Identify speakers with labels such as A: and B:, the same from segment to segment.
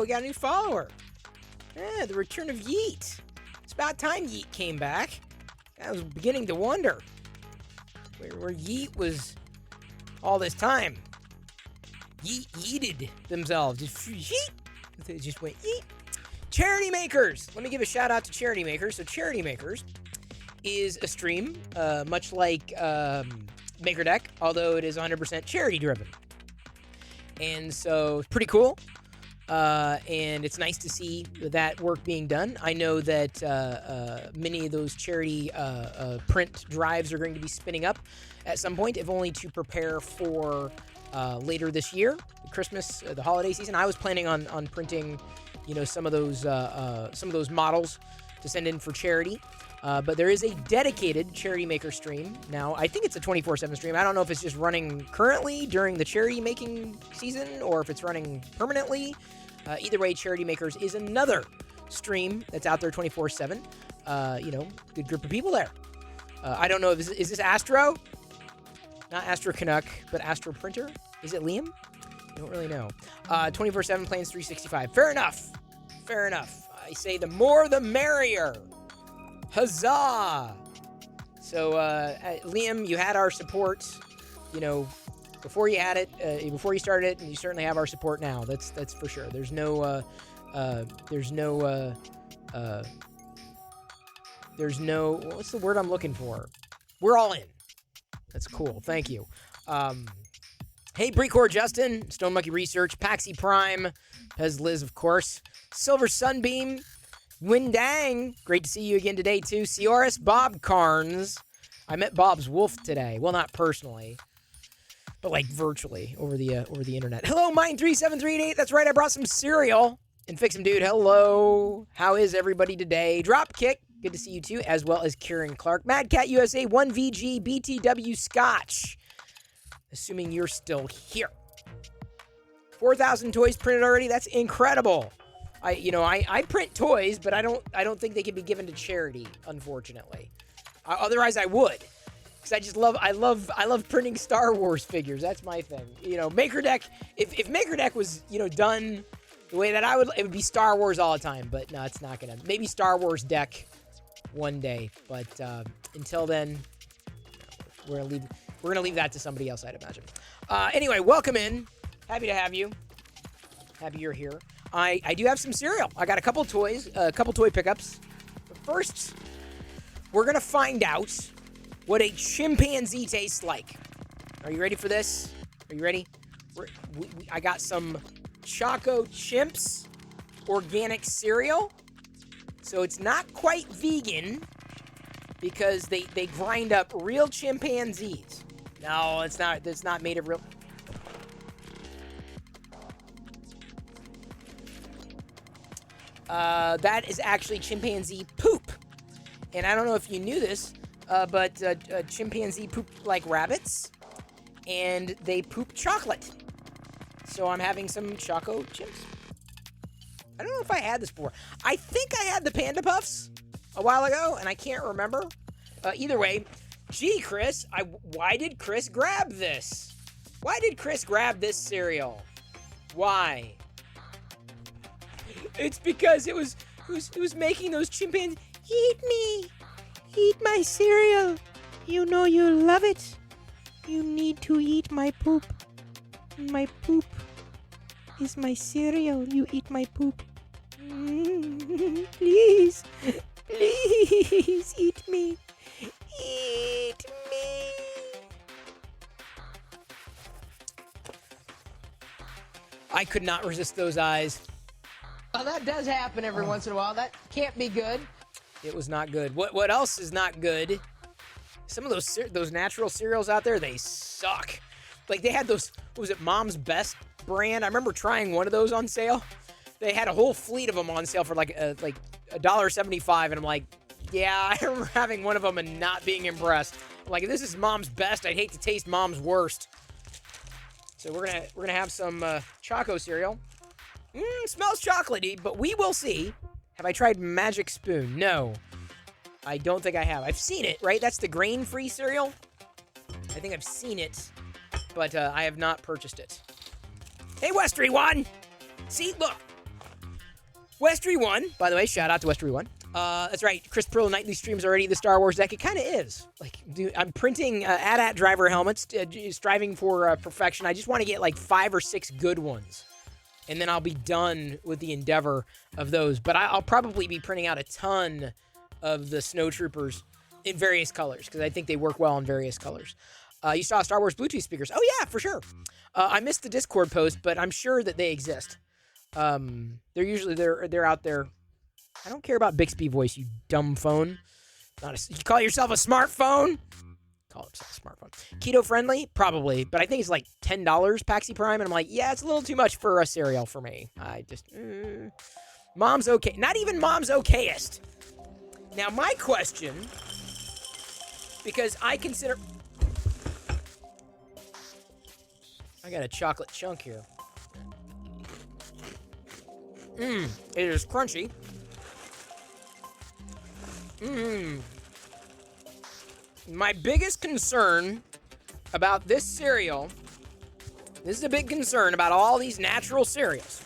A: we got a new follower. Yeah, the return of Yeet. It's about time Yeet came back. I was beginning to wonder where Yeet was all this time. Yeeted themselves. Just yeet. They just went yeet. Charity Makers. Let me give a shout out to Charity Makers. So Charity Makers is a stream, much like Maker Deck, although it is 100% charity driven. And so it's pretty cool. And it's nice to see that work being done. I know that many of those charity print drives are going to be spinning up at some point, if only to prepare for later this year, Christmas, the holiday season. I was planning on printing, some of those models to send in for charity. But there is a dedicated Charity Maker stream now. I think it's a 24/7 stream. I don't know if it's just running currently during the charity making season or if it's running permanently. Either way, Charity Makers is another stream that's out there 24/7. Good group of people there. I don't know if is this Astro? Not Astro Canuck, but Astro Printer. Is it Liam? I don't really know. 24/7 Planes 365. Fair enough. I say the more the merrier. Huzzah! So, Liam, you had our support, before you had it, before you started it, and you certainly have our support now. That's for sure. There's no, what's the word I'm looking for? We're all in. That's cool. Thank you. Hey, Precor Justin, Stone Monkey Research, Paxi Prime, Pez Liz, of course, Silver Sunbeam, Windang, great to see you again today, too. Cioris, Bob Carnes. I met Bob's wolf today. Well, not personally, but like virtually over the internet. Hello, Mine37388. That's right, I brought some cereal. And Fix 'em Dude, hello. How is everybody today? Dropkick, good to see you, too, as well as Kieran Clark. Mad Cat USA, 1VG, BTW Scotch. Assuming you're still here. 4,000 toys printed already. That's incredible. I print toys, but I don't think they can be given to charity, unfortunately. Otherwise, I would, because I love printing Star Wars figures. That's my thing. Maker Deck. If Maker Deck was done the way that it would be Star Wars all the time. But no, it's not gonna. Maybe Star Wars deck one day, but until then, we're gonna leave that to somebody else, I'd imagine. Anyway, welcome in. Happy to have you. Happy you're here. I do have some cereal. I got a couple toys, a couple toy pickups. But first, we're going to find out what a chimpanzee tastes like. Are you ready for this? Are you ready? I got some Choco Chimps organic cereal. So it's not quite vegan because they grind up real chimpanzees. No, it's not made of real... that is actually chimpanzee poop. And I don't know if you knew this, but chimpanzee poop like rabbits, and they poop chocolate. So I'm having some Choco Chimps. I don't know if I had this before. I think I had the Panda Puffs a while ago, and I can't remember. Either way, gee, Chris, why did Chris grab this? Why did Chris grab this cereal? Why? It's because it was making those chimpanzees. Eat me! Eat my cereal! You know you love it! You need to eat my poop. My poop is my cereal. You eat my poop. Please! Please! Eat me! Eat me! I could not resist those eyes. Well, that does happen every once in a while. That can't be good. It was not good. What else is not good? Some of those natural cereals out there, they suck. Like they had those, what was it, Mom's Best brand? I remember trying one of those on sale. They had a whole fleet of them on sale for like $1.75, and I'm like, yeah, I remember having one of them and not being impressed. I'm like, if this is Mom's Best, I'd hate to taste Mom's Worst. So we're gonna have some Choco cereal. Smells chocolatey, but we will see. Have I tried Magic Spoon? No. I don't think I have. I've seen it, right? That's the grain-free cereal? I think I've seen it, but I have not purchased it. Hey, Westry One! See, look. Westry1, by the way, shout out to Westry1. That's right, Chris Pearl nightly streams already the Star Wars deck. It kind of is. Like, dude, I'm printing AT-AT driver helmets, striving for perfection. I just want to get like 5 or 6 good ones. And then I'll be done with the endeavor of those. But I'll probably be printing out a ton of the Snowtroopers in various colors, because I think they work well in various colors. You saw Star Wars Bluetooth speakers. Oh, yeah, for sure. I missed the Discord post, but I'm sure that they exist. They're out there. I don't care about Bixby voice, you dumb phone. You call yourself a smartphone? Call himself a smartphone. Keto friendly? Probably, but I think it's like $10 Paxi Prime, and I'm like, yeah, it's a little too much for a cereal for me. I just, Mom's okay. Not even Mom's okayest. Now, my question, because I consider... I got a chocolate chunk here. It is crunchy. My biggest concern about this cereal, this is a big concern about all these natural cereals.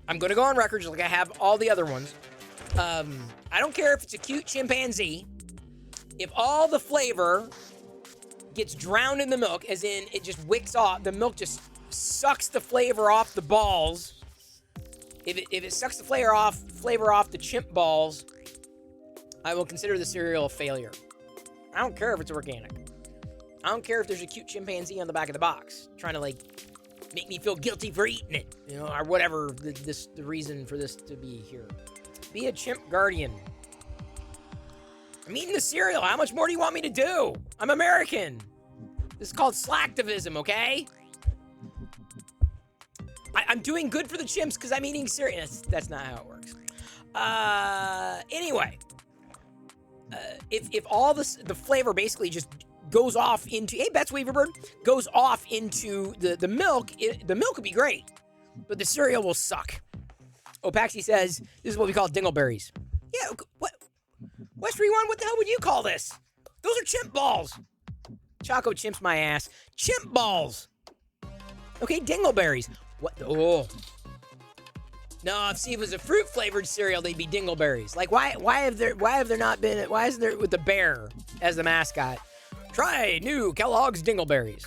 A: I'm going to go on record just like I have all the other ones. I don't care if it's a cute chimpanzee. If all the flavor gets drowned in the milk, as in it just wicks off, the milk just sucks the flavor off the balls. If it sucks the flavor off the chimp balls, I will consider the cereal a failure. I don't care if it's organic. I don't care if there's a cute chimpanzee on the back of the box trying to, like, make me feel guilty for eating it, you know, or whatever the reason for this to be here. Be a chimp guardian. I'm eating the cereal. How much more do you want me to do? I'm American. This is called slacktivism, okay? I'm doing good for the chimps because I'm eating cereal. That's not how it works. Anyway, if all the flavor basically just goes off into, hey, Bets Weaverbird, goes off into the milk, the milk would be great, but the cereal will suck. Opaxi says, this is what we call dingleberries. Yeah, what? Westry1, what the hell would you call this? Those are chimp balls. Choco chimps my ass. Chimp balls. Okay, dingleberries. What? Oh. No, see, if it was a fruit-flavored cereal, they'd be dingleberries. Like, why isn't there with the bear as the mascot? Try new Kellogg's dingleberries.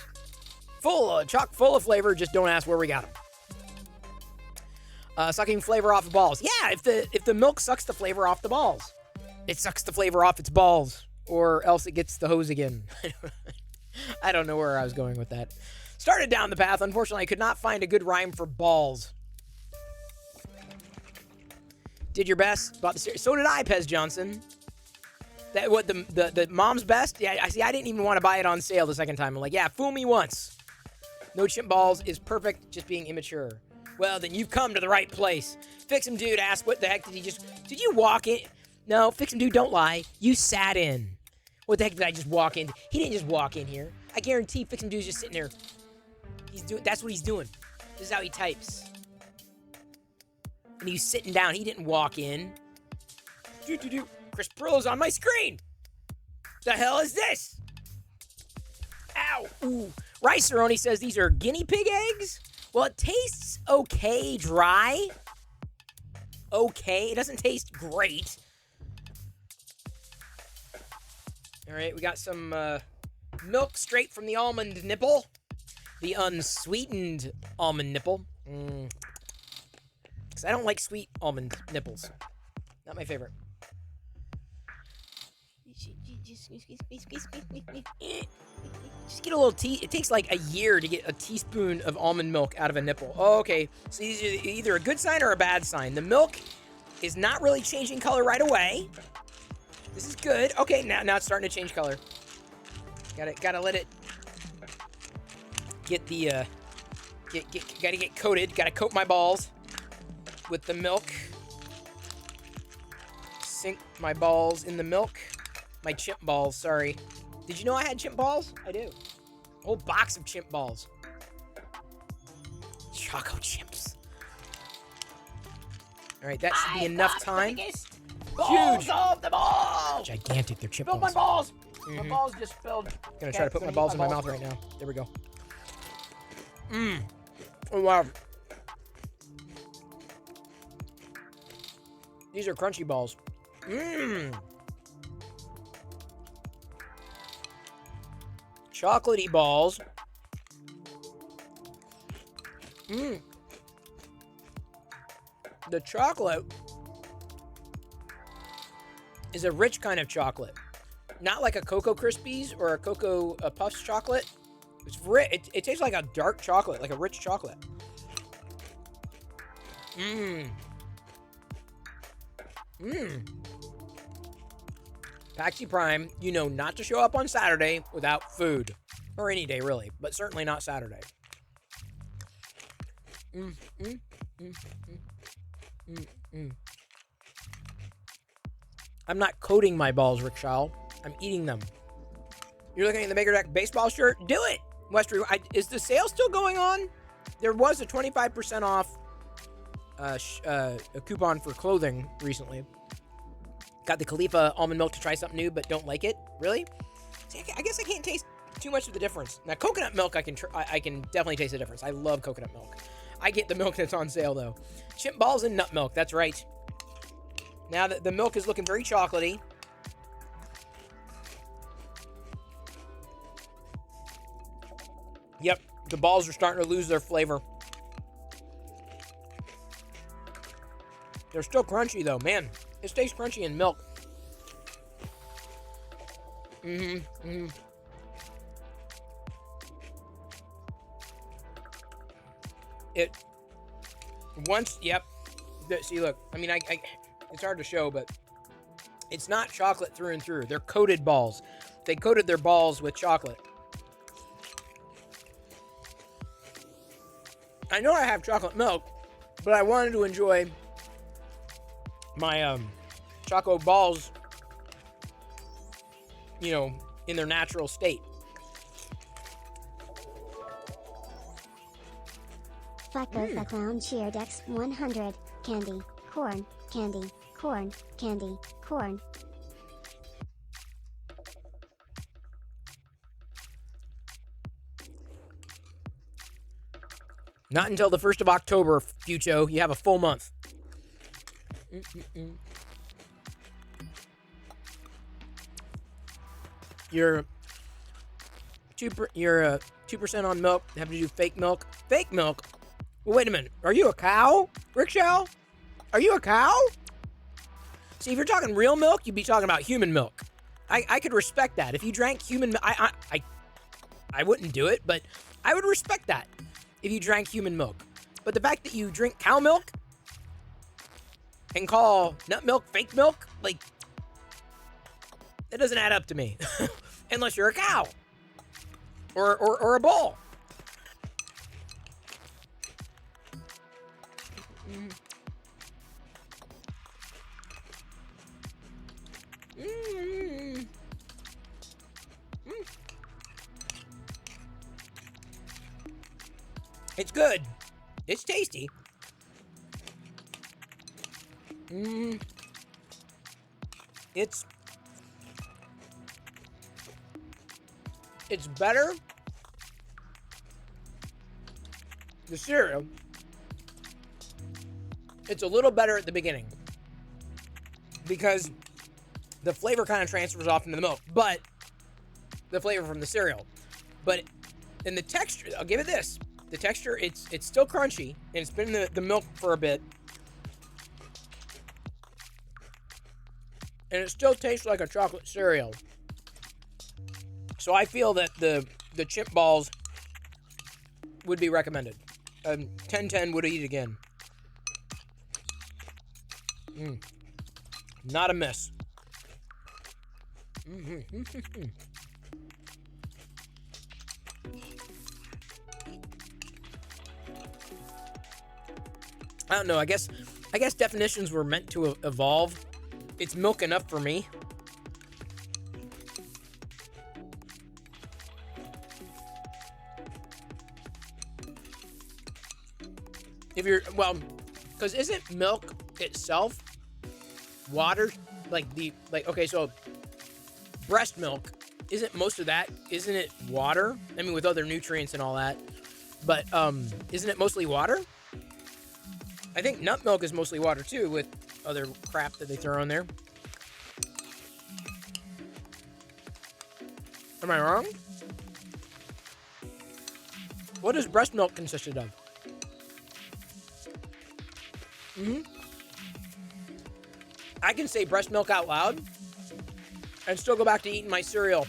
A: Chock full of flavor, just don't ask where we got them. Sucking flavor off of balls. Yeah, if the milk sucks the flavor off the balls. It sucks the flavor off its balls, or else it gets the hose again. I don't know where I was going with that. Started down the path. Unfortunately, I could not find a good rhyme for balls. Did your best. Bought the series. So did I, Pez Johnson. That what the mom's best? Yeah, I see. I didn't even want to buy it on sale the second time. I'm like, yeah, fool me once. No chimp balls is perfect. Just being immature. Well, then you've come to the right place. Fix'em Dude asked, what the heck did you walk in? No, Fix'em Dude, don't lie. You sat in. What the heck did I just walk in? He didn't just walk in here. I guarantee Fix'em Dude's just sitting there. That's what he's doing. This is how he types. And he's sitting down. He didn't walk in. Chris Pearl's on my screen. The hell is this? Ow. Ooh. Riceroni says these are guinea pig eggs. Well, it tastes okay dry. Okay. It doesn't taste great. All right. We got some milk straight from the almond nipple. The unsweetened almond nipple. Because I don't like sweet almond nipples. Not my favorite. Just get a little tea. It takes like a year to get a teaspoon of almond milk out of a nipple. Oh, okay. So these are either a good sign or a bad sign. The milk is not really changing color right away. This is good. Okay, now it's starting to change color. Gotta let it get the gotta get coated. Gotta coat my balls with the milk. Sink my balls in the milk. My chimp balls, sorry. Did you know I had chimp balls? I do. A whole box of chimp balls. Choco chimps. All right, that should be enough time.
B: Huge of them all.
A: Gigantic, they're chimp
B: balls.
A: balls.
B: My balls. My balls just spilled.
A: Gonna try to put my balls in my mouth right now. There we go. Oh, wow. These are crunchy balls. Mmm. Chocolatey balls. Mmm. The chocolate is a rich kind of chocolate. Not like a Cocoa Krispies or a Cocoa Puffs chocolate. It's rich. It tastes like a dark chocolate, like a rich chocolate. Mmm. Mmm. Paxi Prime, you know not to show up on Saturday without food. Or any day, really. But certainly not Saturday. Mmm. Mmm. Mmm. Mmm. Mmm. I'm not coating my balls, Rickshaw. I'm eating them. You're looking at the Maker Deck baseball shirt? Do it! Westry, is the sale still going on? There was a 25% off a coupon for clothing recently. Got the Khalifa almond milk to try something new, but don't like it. Really? See, I guess I can't taste too much of the difference. Now, coconut milk, I can definitely taste the difference. I love coconut milk. I get the milk that's on sale, though. Chimp balls and nut milk. That's right. Now that the milk is looking very chocolatey. Yep, the balls are starting to lose their flavor. They're still crunchy, though. Man, it stays crunchy in milk. It once, yep. See, look. I mean, it's hard to show, but it's not chocolate through and through. They're coated balls. They coated their balls with chocolate. I know I have chocolate milk, but I wanted to enjoy my choco balls, you know, in their natural state.
C: Flacco the Clown cheered X 100. Candy, corn, candy, corn, candy, corn.
A: Not until the 1st of October, Fucho. You have a full month. You're 2% on milk. Have to do fake milk. Fake milk? Well, wait a minute. Are you a cow, Rickshaw? Are you a cow? See, if you're talking real milk, you'd be talking about human milk. I could respect that. If you drank human milk, I wouldn't do it, but I would respect that if you drank human milk. But the fact that you drink cow milk and call nut milk fake milk, like, that doesn't add up to me. Unless you're a cow. Or a bull. It's good. It's tasty. It's better. The cereal. It's a little better at the beginning because the flavor kind of transfers off into the milk, but the flavor from the cereal. But in the texture, I'll give it this. The texture, it's still crunchy, and it's been in the milk for a bit. And it still tastes like a chocolate cereal. So I feel that the chip balls would be recommended. 10/10 would eat again. Not a miss. I don't know. I guess definitions were meant to evolve. It's milk enough for me. If you're, well, because isn't milk itself water? Okay, so breast milk, isn't most of that, isn't it water? I mean, with other nutrients and all that. But isn't it mostly water? I think nut milk is mostly water too, with other crap that they throw in there. Am I wrong? What does breast milk consisted of? I can say breast milk out loud and still go back to eating my cereal.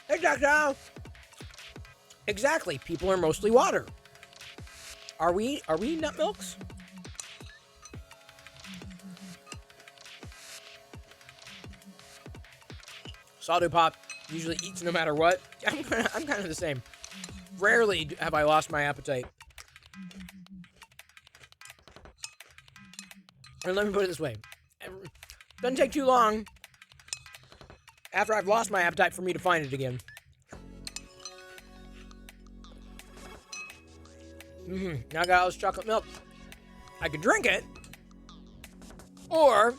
A: Exactly. Exactly. People are mostly water. Are we nut milks? Saldo Pop usually eats no matter what. I'm kind of the same. Rarely have I lost my appetite. And let me put it this way. It doesn't take too long after I've lost my appetite for me to find it again. Now I got all this chocolate milk. I can drink it, or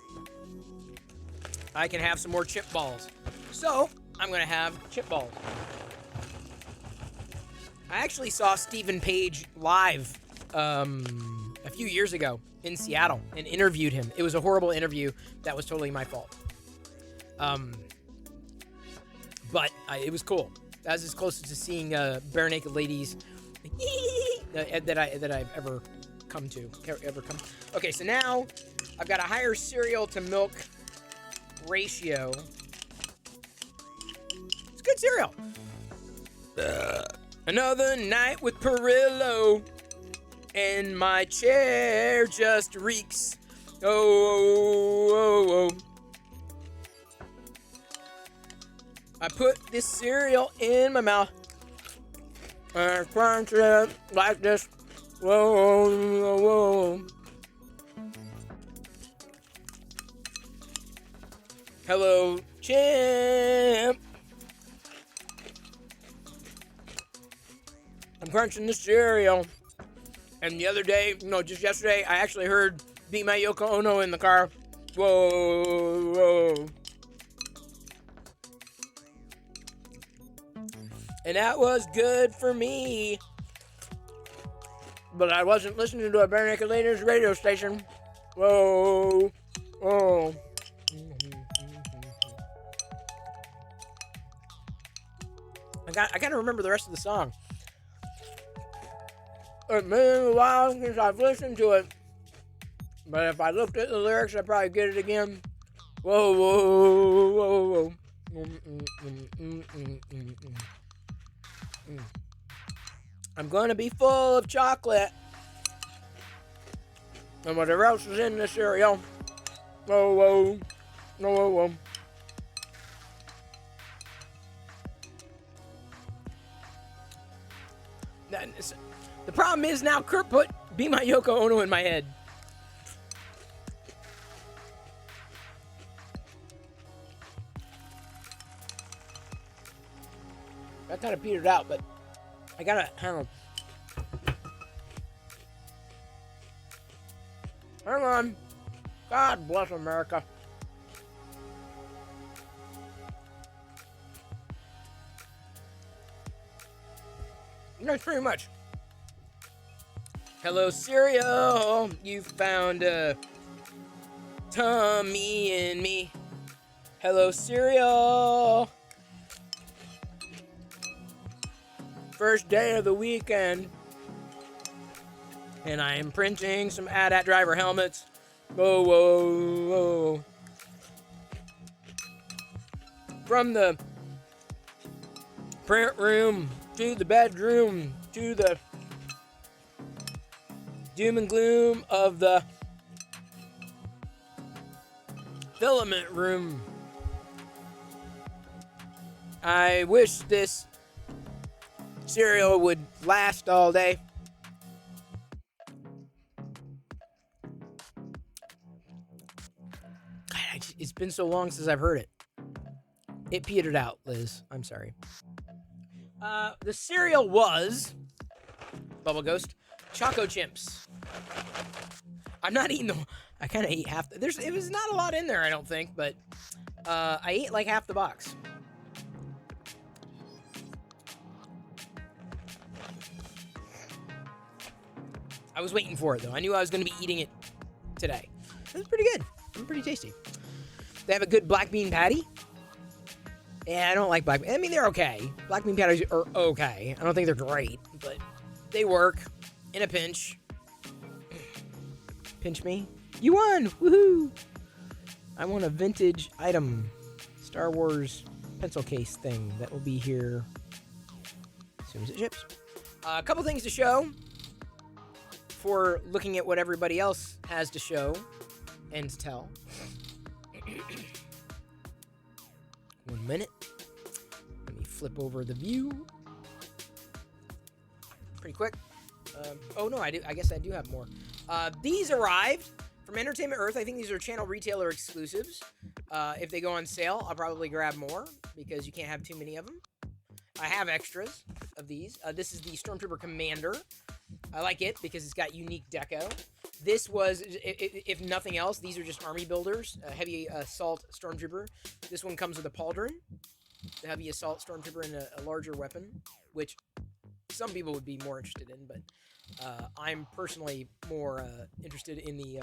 A: I can have some more chip balls. So, I'm going to have chip balls. I actually saw Stephen Page live a few years ago in Seattle and interviewed him. It was a horrible interview. That was totally my fault. But it was cool. That was as close to seeing bare naked ladies that I've ever come to. Okay, so now I've got a higher cereal to milk ratio. It's good cereal. Another night with Perillo, and my chair just reeks. Oh. I put this cereal in my mouth and crunch it like this. Whoa. Hello, champ. I'm crunching the cereal. And the other day, just yesterday, I actually heard Be My Yoko Ono in the car. Whoa. And that was good for me. But I wasn't listening to a Bare Naked Ladies radio station. Whoa. I gotta remember the rest of the song. It's been a while since I've listened to it. But if I looked at the lyrics, I'd probably get it again. Whoa. I'm gonna be full of chocolate and whatever else is in the cereal. Whoa. The problem is now Kurt put Be My Yoko Ono in my head. That kind of petered out, but I gotta hang on. God bless America. That's pretty much. Hello, cereal. You found Tommy and me. Hello, cereal. First day of the weekend. And I am printing some AT-AT driver helmets. Whoa. From the print room to the bedroom to the doom and gloom of the filament room. I wish this cereal would last all day. God, it's been so long since I've heard it. It petered out, Liz. I'm sorry. The cereal was Bubble Ghost Choco Chimps. I'm not eating I kind of ate half. It was not a lot in there, I don't think, but I ate like half the box. I was waiting for it though. I knew I was going to be eating it today. It was pretty good. Pretty tasty. They have a good black bean patty. Yeah, I don't like black bean. I mean, they're okay. Black bean patties are okay. I don't think they're great, but they work in a pinch. Pinch me. You won! Woohoo! I want a vintage item. Star Wars pencil case thing that will be here as soon as it ships. A couple things to show for looking at what everybody else has to show and to tell. 1 minute. Let me flip over the view. Pretty quick. Oh no, I guess I do have more. These arrived from Entertainment Earth. I think these are channel retailer exclusives. If they go on sale, I'll probably grab more because you can't have too many of them. I have extras of these. This is the Stormtrooper Commander. I like it because it's got unique deco. This was, if nothing else, these are just army builders. Heavy assault Stormtrooper. This one comes with a pauldron. The heavy assault Stormtrooper and a larger weapon, which some people would be more interested in, but I'm personally more interested in the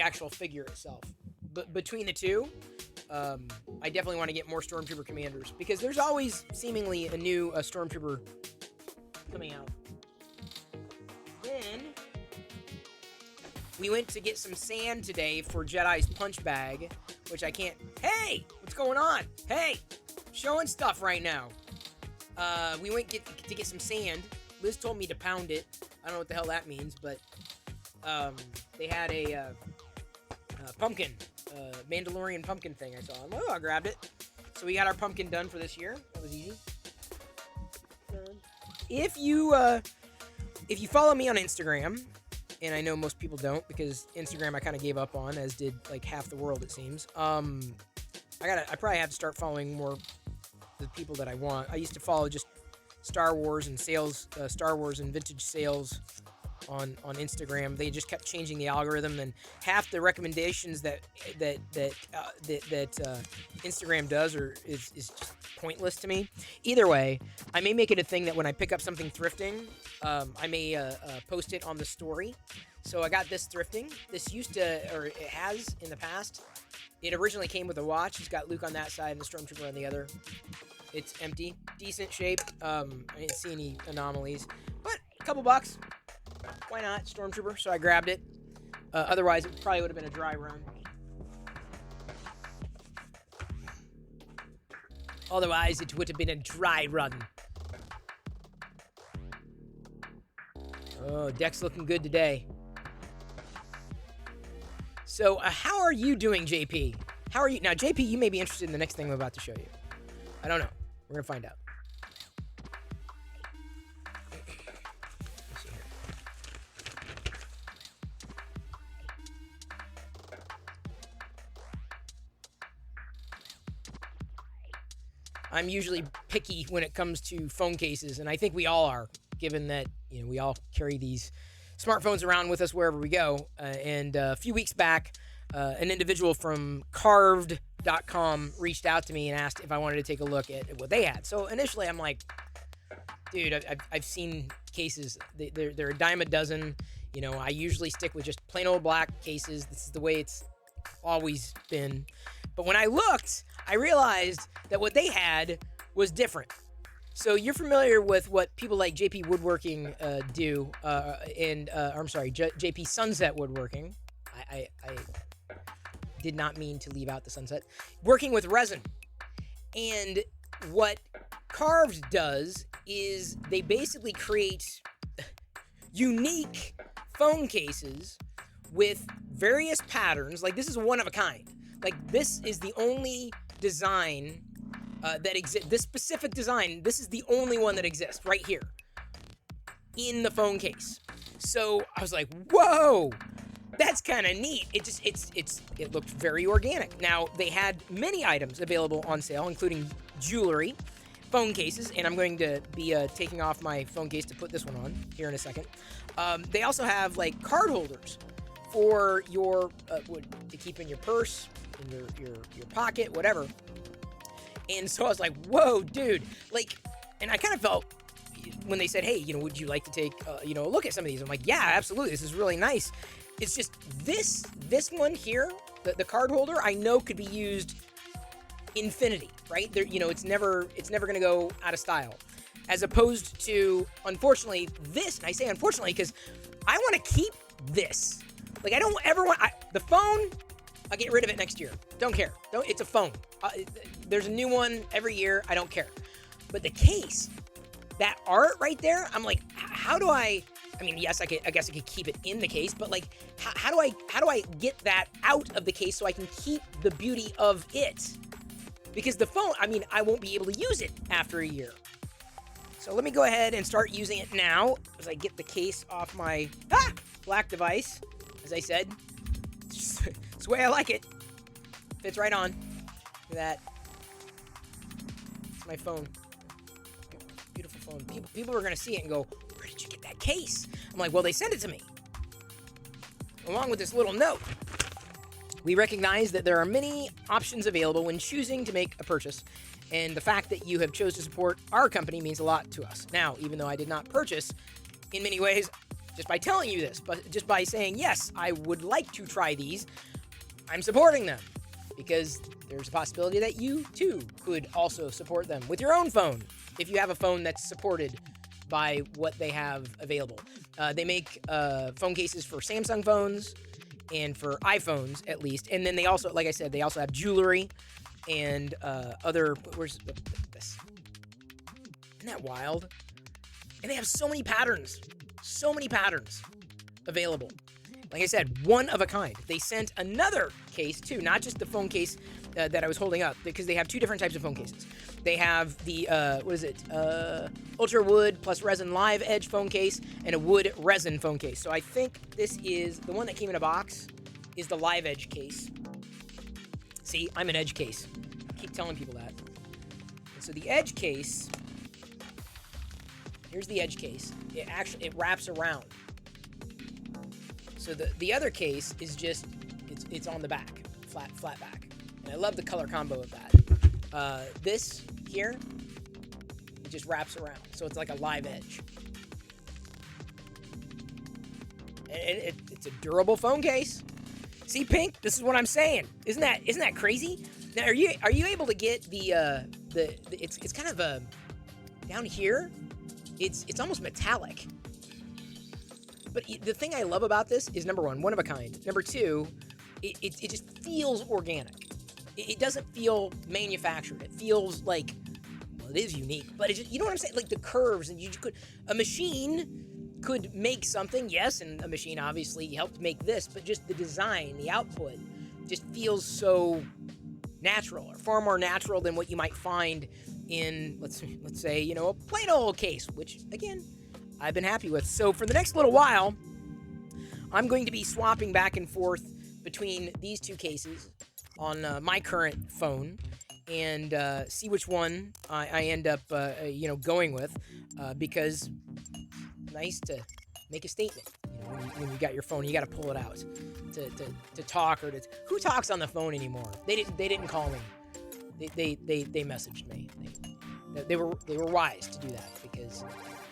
A: actual figure itself. But between the two, I definitely want to get more Stormtrooper Commanders because there's always seemingly a new Stormtrooper coming out. Then we went to get some sand today for Jedi's punch bag, which I can't. Hey, what's going on? Hey, showing stuff right now. We went to get some sand. Liz told me to pound it. I don't know what the hell that means, but they had a pumpkin. Mandalorian pumpkin thing I saw. Oh, I grabbed it. So we got our pumpkin done for this year. That was easy. If you follow me on Instagram, and I know most people don't because Instagram I kind of gave up on, as did like half the world it seems. I probably have to start following more the people that I want. I used to follow just Star Wars and sales, Star Wars and vintage sales on Instagram. They just kept changing the algorithm, and half the recommendations that Instagram does is just pointless to me. Either way, I may make it a thing that when I pick up something thrifting, I may post it on the story. So I got this thrifting. This it has in the past. It originally came with a watch. It's got Luke on that side and the Stormtrooper on the other. It's empty, decent shape. I didn't see any anomalies, but a couple bucks. Why not? Stormtrooper, so I grabbed it. Otherwise, it probably would have been a dry run. Otherwise, it would have been a dry run. Oh, deck's looking good today. So, how are you doing, JP? How are you? Now, JP, you may be interested in the next thing I'm about to show you. I don't know. We're going to find out. I'm usually picky when it comes to phone cases, and I think we all are, given that we all carry these smartphones around with us wherever we go. And a few weeks back, an individual from carved.com reached out to me and asked if I wanted to take a look at what they had. So initially, I'm like, dude, I've seen cases. They're a dime a dozen. I usually stick with just plain old black cases. This is the way it's always been. But when I looked, I realized that what they had was different. So you're familiar with what people like JP Woodworking do, JP Sunset Woodworking. I did not mean to leave out the sunset. Working with resin. And what Carved does is they basically create unique phone cases with various patterns. Like, this is one of a kind. Like, this is the only design that exists. This specific design, this is the only one that exists right here in the phone case. So I was like, whoa, that's kind of neat. It looked very organic. Now, they had many items available on sale, including jewelry, phone cases, and I'm going to be taking off my phone case to put this one on here in a second. They also have like card holders for your to keep in your purse, in your pocket, whatever. And so I was like, whoa, dude, like, and I kind of felt when they said, hey, would you like to take a look at some of these? I'm like, yeah, absolutely, this is really nice. It's just this one here, the card holder, I know could be used infinity, right? There, it's never gonna go out of style. As opposed to, unfortunately, this, and I say unfortunately because I want to keep this. Like, I don't ever want the phone. I'll get rid of it next year. Don't care. It's a phone. There's a new one every year. I don't care. But the case, that art right there, I'm like, how do I mean, yes, I guess I could keep it in the case, but like, how do I get that out of the case so I can keep the beauty of it? Because the phone, I mean, I won't be able to use it after a year. So let me go ahead and start using it now as I get the case off my black device. As I said, it's the way I like it. Fits right on. Look at that. It's my phone. Beautiful phone. People are going to see it and go, where did you get that case? I'm like, well, they sent it to me. Along with this little note. We recognize that there are many options available when choosing to make a purchase, and the fact that you have chosen to support our company means a lot to us. Now, even though I did not purchase, in many ways, just by telling you this, but just by saying, yes, I would like to try these, I'm supporting them, because there's a possibility that you, too, could also support them with your own phone, if you have a phone that's supported by what they have available. They make phone cases for Samsung phones, and for iPhones, at least. And then they also, like I said, they also have jewelry and other... Where's this? Isn't that wild? And they have so many patterns. So many patterns available. Like I said, one of a kind. They sent another case, too. Not just the phone case that I was holding up, because they have two different types of phone cases. They have the, Ultra Wood plus Resin Live Edge phone case and a Wood Resin phone case. So I think this is, the one that came in a box is the Live Edge case. See, I'm an Edge case. I keep telling people that. And so the Edge case, here's the Edge case. It wraps around. So the other case is just, it's on the back, flat back. And I love the color combo of that. This here, it just wraps around. So it's like a Live Edge. And it's a durable phone case. See, Pink, this is what I'm saying. Isn't that crazy? Now, are you able to get the it's kind of down here, it's almost metallic. But the thing I love about this is, number one of a kind. Number two, it just feels organic. It doesn't feel manufactured. It feels like, well, it is unique, but it just, you know what I'm saying? Like the curves, and a machine could make something, yes, and a machine obviously helped make this, but just the design, the output, just feels so natural, or far more natural than what you might find in, let's say, a plain old case, which, again, I've been happy with. So for the next little while, I'm going to be swapping back and forth between these two cases on my current phone, and see which one I end up, going with, because it's nice to make a statement. When you got your phone, you got to pull it out to talk, or who talks on the phone anymore? They didn't call me. They messaged me. They were wise to do that, because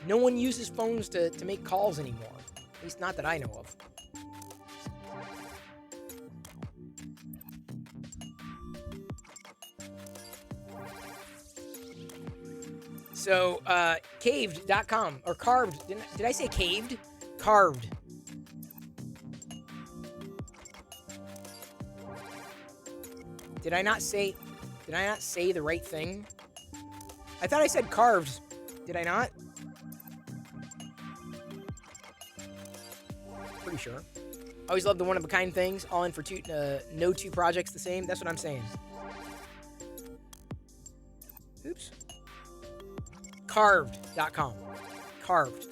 A: no one uses phones to make calls anymore. At least not that I know of. So, caved.com, or carved. Did I say caved? Carved. Did I not say the right thing? I thought I said carved. Did I not? Pretty sure. I always love the one-of-a-kind things. All in for two, no two projects the same. That's what I'm saying. Oops. Carved.com. Carved.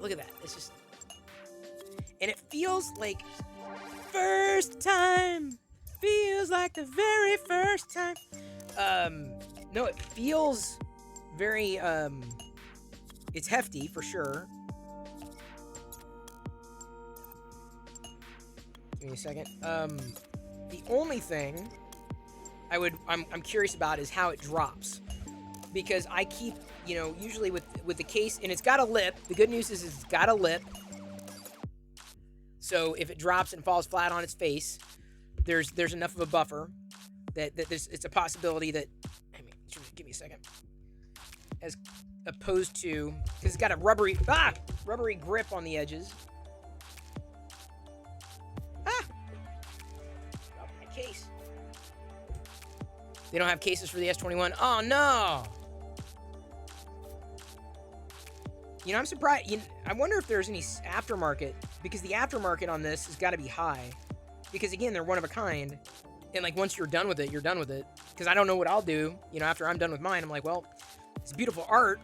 A: Look at that. It's just... And it feels like first time. Feels like the very first time. No, it feels very, it's hefty for sure. Give me a second. The only thing I'm curious about is how it drops, because I keep, you know, usually with the case, and it's got a lip. The good news is it's got a lip, so if it drops and falls flat on its face, there's enough of a buffer that it's a possibility that, I mean, give me a second, as opposed to, because it's got a rubbery grip on the edges. Drop my case. They don't have cases for the S21. Oh no! You know, I'm surprised. I wonder if there's any aftermarket, because the aftermarket on this has got to be high, because again, they're one of a kind, and like once you're done with it, you're done with it. Because I don't know what I'll do. You know, after I'm done with mine, I'm like, well, it's beautiful art.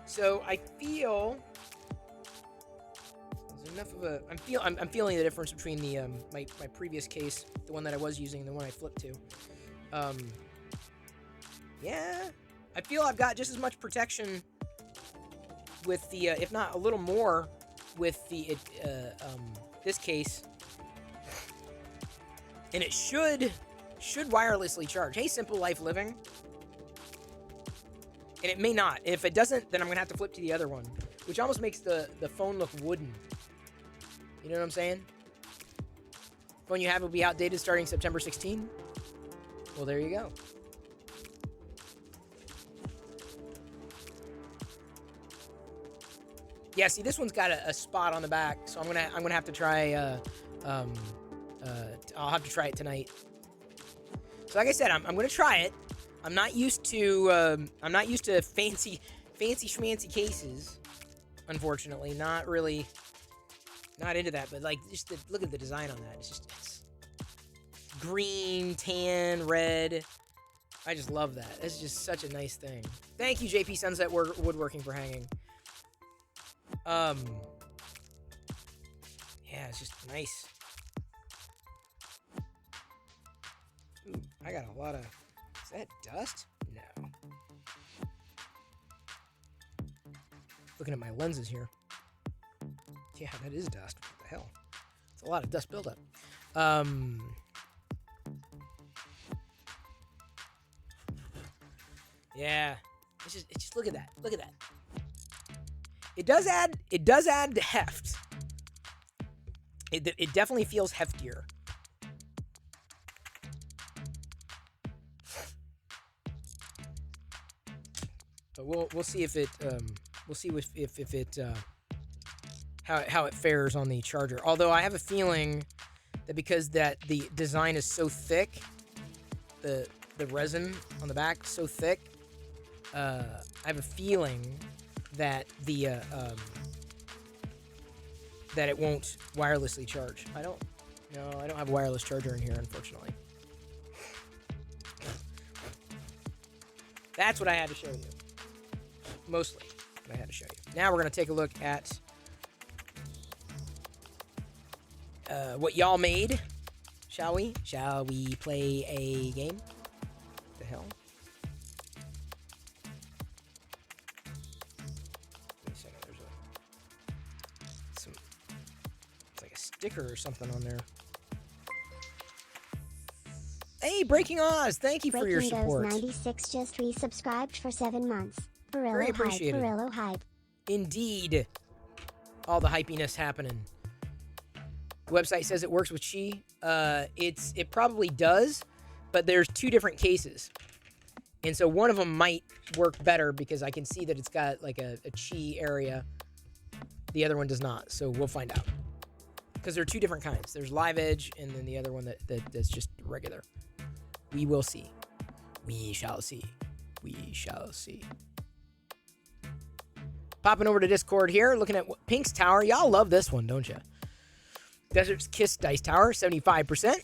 A: So I feel there's enough of a. I'm feeling the difference between the my previous case, the one that I was using, and the one I flipped to. Yeah, I feel I've got just as much protection with the, if not a little more, with the this case, and it should wirelessly charge. Hey, Simple Life Living. And it may not. If it doesn't, then I'm gonna have to flip to the other one, which almost makes the phone look wooden. You know what I'm saying? Phone you have will be outdated starting September 16. Well, there you go. Yeah, see, this one's got a spot on the back, so I'm gonna have to try. I'll have to try it tonight. So, like I said, I'm gonna try it. I'm not used to fancy schmancy cases. Unfortunately, not into that. But like, just look at the design on that. It's green, tan, red. I just love that. It's just such a nice thing. Thank you, JP Sunset Woodworking, for hanging. Yeah, it's just nice. Ooh, I got a lot of. Is that dust? No. Looking at my lenses here. Yeah, that is dust. What the hell? It's a lot of dust buildup. Yeah. It's just look at that. Look at that. It does add heft. It definitely feels heftier. But we'll see if it if it how it fares on the charger. Although I have a feeling that because the design is so thick, the resin on the back is so thick, I have a feeling that that it won't wirelessly charge. I don't have a wireless charger in here, unfortunately. That's what I had to show you. Mostly what I had to show you. Now we're going to take a look at what y'all made. Shall we? Shall we play a game? What the hell? Wait a second. It's like a sticker or something on there. Hey, Breaking Oz, thank you for your support.
C: Breaking Goes 96 just resubscribed for 7 months.
A: Very appreciated.
C: Barillo hype.
A: Indeed. All the hypiness happening. The website says it works with Qi. It probably does, but there's 2 different cases. And so one of them might work better because I can see that it's got like a Qi area. The other one does not, so we'll find out. Because there are 2 different kinds. There's Live Edge and then the other one that's just regular. We will see. We shall see. We shall see. Popping over to Discord here, looking at Pink's Tower. Y'all love this one, don't you? Desert's Kiss Dice Tower, 75%.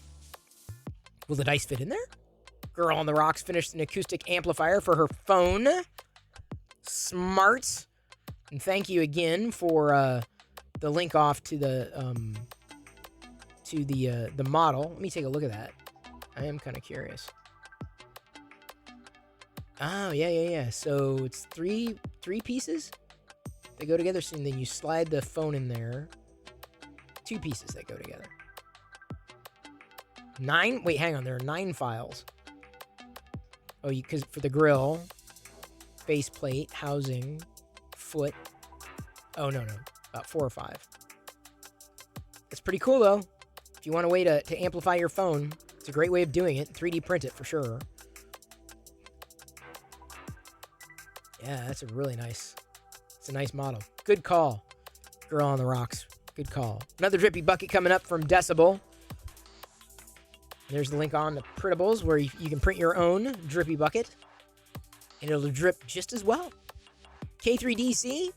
A: Will the dice fit in there? Girl on the Rocks finished an acoustic amplifier for her phone. Smart. And thank you again for the link off to the model. Let me take a look at that. I am kind of curious. Oh, yeah. So it's three pieces. They go together, so then you slide the phone in there. 2 pieces that go together. 9? Wait, hang on. There are 9 files. Oh, because for the grill, faceplate, housing, foot. Oh, no. About 4 or 5. It's pretty cool, though. If you want a way to amplify your phone, it's a great way of doing it. 3D print it for sure. Yeah, that's a really nice. It's a nice model. Good call. Girl on the rocks. Good call. Another drippy bucket coming up from Decibel. There's the link on the printables where you can print your own drippy bucket. And it'll drip just as well. K3DC.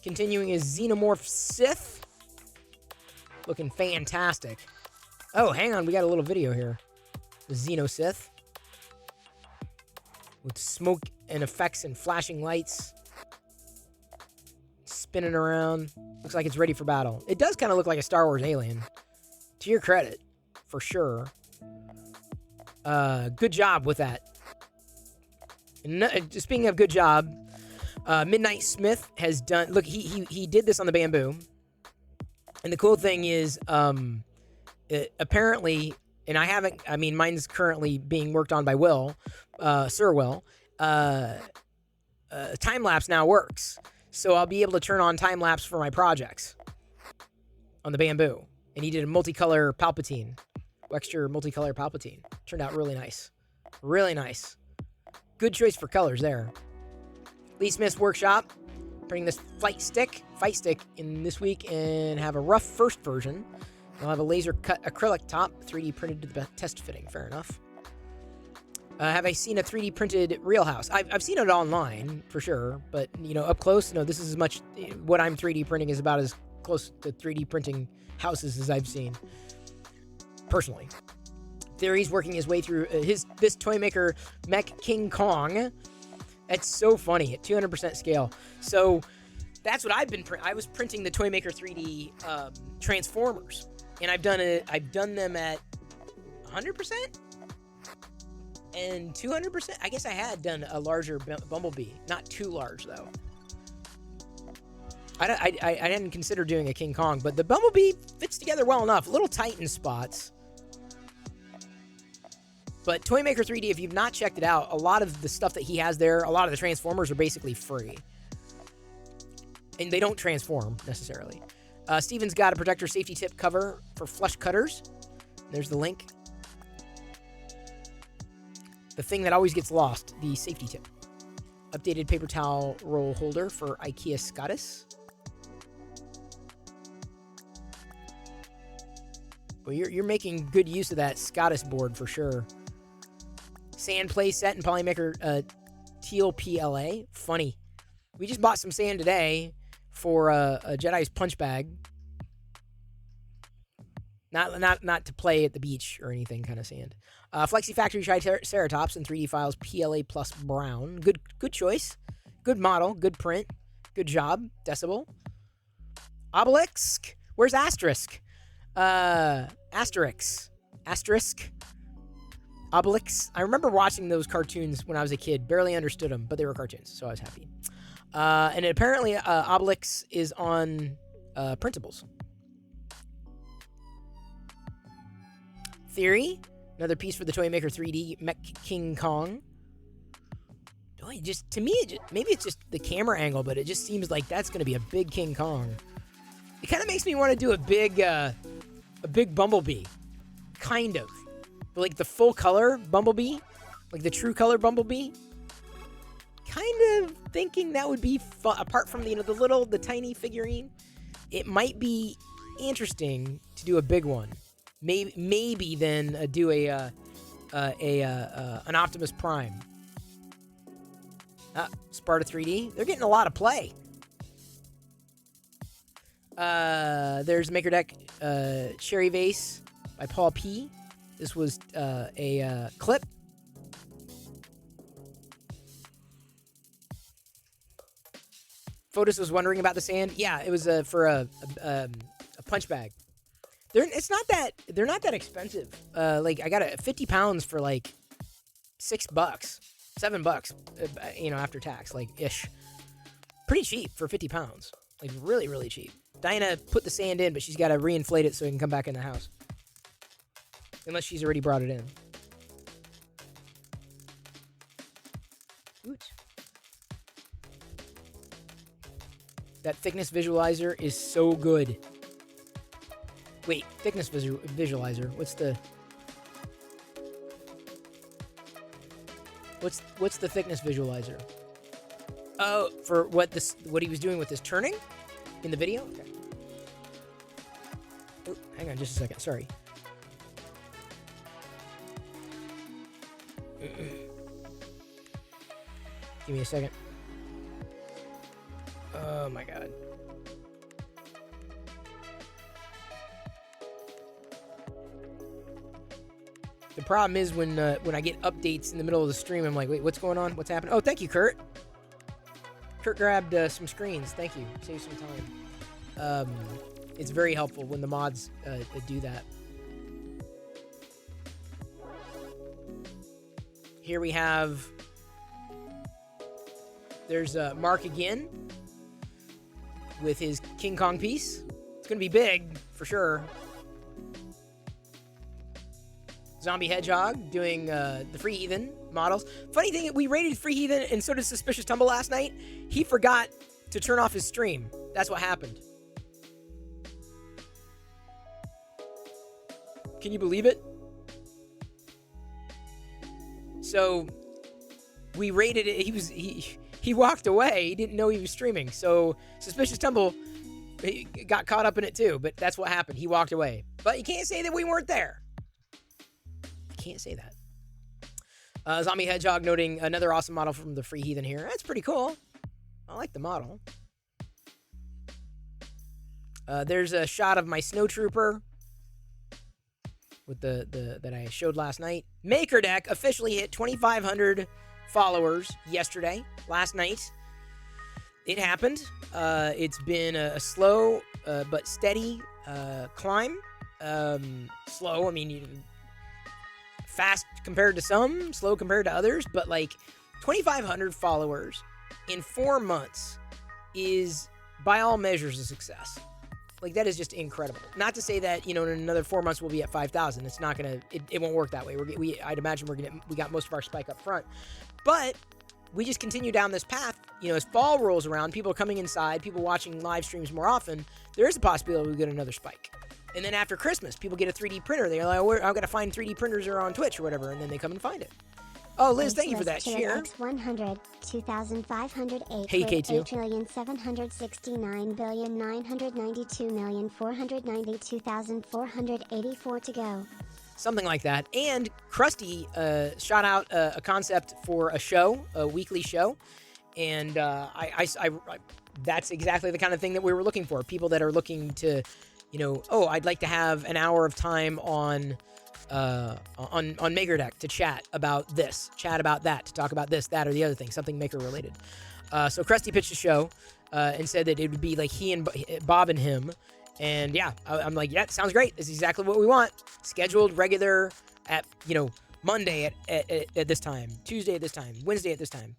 A: Continuing his Xenomorph Sith. Looking fantastic. Oh, hang on. We got a little video here. The Xeno Sith. With smoke and effects and flashing lights. Spinning around. Looks like it's ready for battle. It does kind of look like a Star Wars alien. To your credit. For sure. Good job with that. And speaking of good job, Midnight Smith has done... Look, he did this on the bamboo. And the cool thing is, apparently... And I haven't... I mean, mine's currently being worked on by Will. Sir Will. Time-lapse now works. So I'll be able to turn on time-lapse for my projects. On the bamboo. And he did a multicolor Palpatine. Wexture multicolor Palpatine. Turned out really nice. Really nice. Good choice for colors there. Lee Smith's workshop. Bringing this fight stick in this week and have a rough first version. I'll have a laser cut acrylic top, 3D printed to the test fitting. Fair enough. Have I seen a 3D printed real house? I've seen it online for sure, but up close, no. This is as much what I'm 3D printing is about as close to 3D printing houses as I've seen personally. Theory's working his way through this toy maker Mech King Kong. That's so funny at 200% scale. So that's what I've been. I was printing the Toy Maker 3D Transformers, and I've done them at 100% and 200%. I guess I had done a larger Bumblebee, not too large though. I didn't consider doing a King Kong, but the Bumblebee fits together well enough. A little tight in spots. But Toy Maker 3D, if you've not checked it out, a lot of the stuff that he has there, a lot of the Transformers are basically free. And they don't transform, necessarily. Steven's got a protector safety tip cover for flush cutters. There's the link. The thing that always gets lost, the safety tip. Updated paper towel roll holder for IKEA Scottis. Well, you're making good use of that Scottis board for sure. Sand play set in Polymaker Teal PLA. Funny. We just bought some sand today for a Jedi's punch bag. Not to play at the beach or anything kind of sand. Flexi Factory Triceratops in 3D files PLA plus brown. Good choice. Good model. Good print. Good job. Decibel. Obelisk. Where's Asterisk? Asterisk. Obelix. I remember watching those cartoons when I was a kid. Barely understood them, but they were cartoons, so I was happy. And apparently, Obelix is on printables. Theory. Another piece for the Toy Maker 3D Mech King Kong. Oh, to me, maybe it's just the camera angle, but it just seems like that's going to be a big King Kong. It kind of makes me want to do a big Bumblebee. Kind of. But like the full color Bumblebee, like the true color Bumblebee, kind of thinking that would be fun. Apart from the tiny figurine, it might be interesting to do a big one. Maybe then do an Optimus Prime. Sparta 3D. They're getting a lot of play. There's Maker Deck Cherry Vase by Paul P. This was a clip. Fotis was wondering about the sand. Yeah, it was for a punch bag. They're not that expensive. Like I got 50 pounds for like $6. $7, after tax, like ish. Pretty cheap for 50 pounds. Like really, really cheap. Diana put the sand in, but she's got to reinflate it so it can come back in the house. Unless she's already brought it in. Oops. That thickness visualizer is so good. Wait, thickness visualizer. What's the thickness visualizer? Oh, for what he was doing with this turning in the video? Okay. Oh, hang on just a second. Sorry. Give me a second. Oh my god. The problem is when I get updates in the middle of the stream, I'm like, wait, what's going on? What's happening? Oh, thank you, Kurt. Kurt grabbed some screens. Thank you. Save some time. It's very helpful when the mods do that. Here we have... There's Mark again with his King Kong piece. It's going to be big, for sure. Zombie Hedgehog doing the Free Heathen models. Funny thing, we rated Free Heathen and so did Suspicious Tumble last night. He forgot to turn off his stream. That's what happened. Can you believe it? So we rated it. He walked away. He didn't know he was streaming. So Suspicious Tumble got caught up in it too. But that's what happened. He walked away. But you can't say that we weren't there. Can't say that. Zombie Hedgehog noting another awesome model from the Free Heathen here. That's pretty cool. I like the model. There's a shot of my Snowtrooper with the that I showed last night. Maker Deck officially hit 2,500 followers yesterday, last night. It happened. It's been a slow but steady climb. Slow, I mean, fast compared to some, slow compared to others, but like 2,500 followers in 4 months is by all measures a success. Like, that is just incredible. Not to say that, in another 4 months we'll be at 5,000. It's not gonna, it won't work that way. I'd imagine we got most of our spike up front, but we just continue down this path. As fall rolls around, people are coming inside, people watching live streams more often, there is a possibility we get another spike. And then after Christmas, people get a 3D printer. They're like, I've got to find 3D printers or on Twitch or whatever, and then they come and find it. Oh, Liz, thank you for that share.
C: X100, 2,508.
A: Hey, K2.
C: 8,769,992,492,484 to go.
A: Something like that. And Krusty shot out a concept for a show, a weekly show. And I that's exactly the kind of thing that we were looking for. People that are looking to... I'd like to have an hour of time on Maker Deck to chat about this, chat about that, to talk about this, that, or the other thing, something Maker related. So Krusty pitched a show and said that it would be like he and Bob and him. And yeah, I'm like, yeah, sounds great. This is exactly what we want. Scheduled, regular, at, Monday at this time, Tuesday at this time, Wednesday at this time,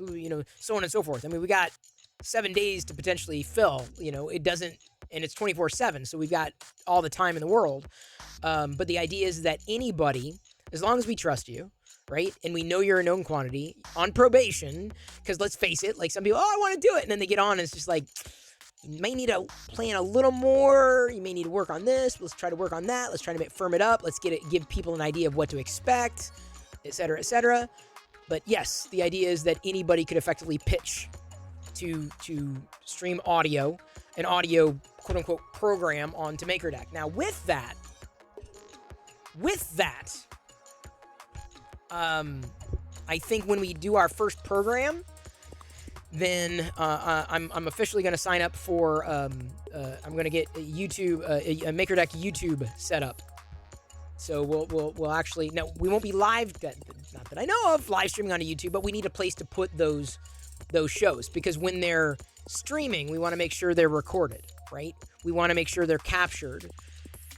A: so on and so forth. I mean, we got 7 days to potentially fill, it doesn't, and it's 24/7, so we've got all the time in the world. But the idea is that anybody, as long as we trust you, right, and we know you're a known quantity, on probation, because let's face it, like some people, I want to do it, and then they get on, and it's just like, you may need to plan a little more, you may need to work on this, let's try to work on that, let's try to firm it up, let's give people an idea of what to expect, etc., etc. But yes, the idea is that anybody could effectively pitch to stream audio, an audio quote-unquote program onto Maker Deck. Now, with that, I think when we do our first program, then I'm officially going to sign up for, I'm going to get a YouTube, a Maker Deck YouTube set up. So we'll actually, now we won't be live, not that I know of, live streaming on YouTube, but we need a place to put those shows, because when they're streaming, we want to make sure they're recorded, right? We want to make sure they're captured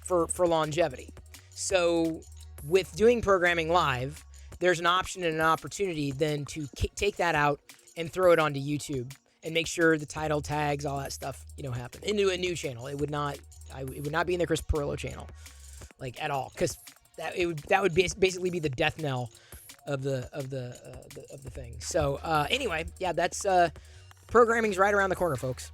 A: for longevity. So with doing programming live, there's an option and an opportunity then to take that out and throw it onto YouTube and make sure the title tags, all that stuff, happen into a new channel. It would not be in the Chris Perillo channel, like at all, because that would basically be the death knell of the thing. So anyway, yeah, that's programming's right around the corner, folks.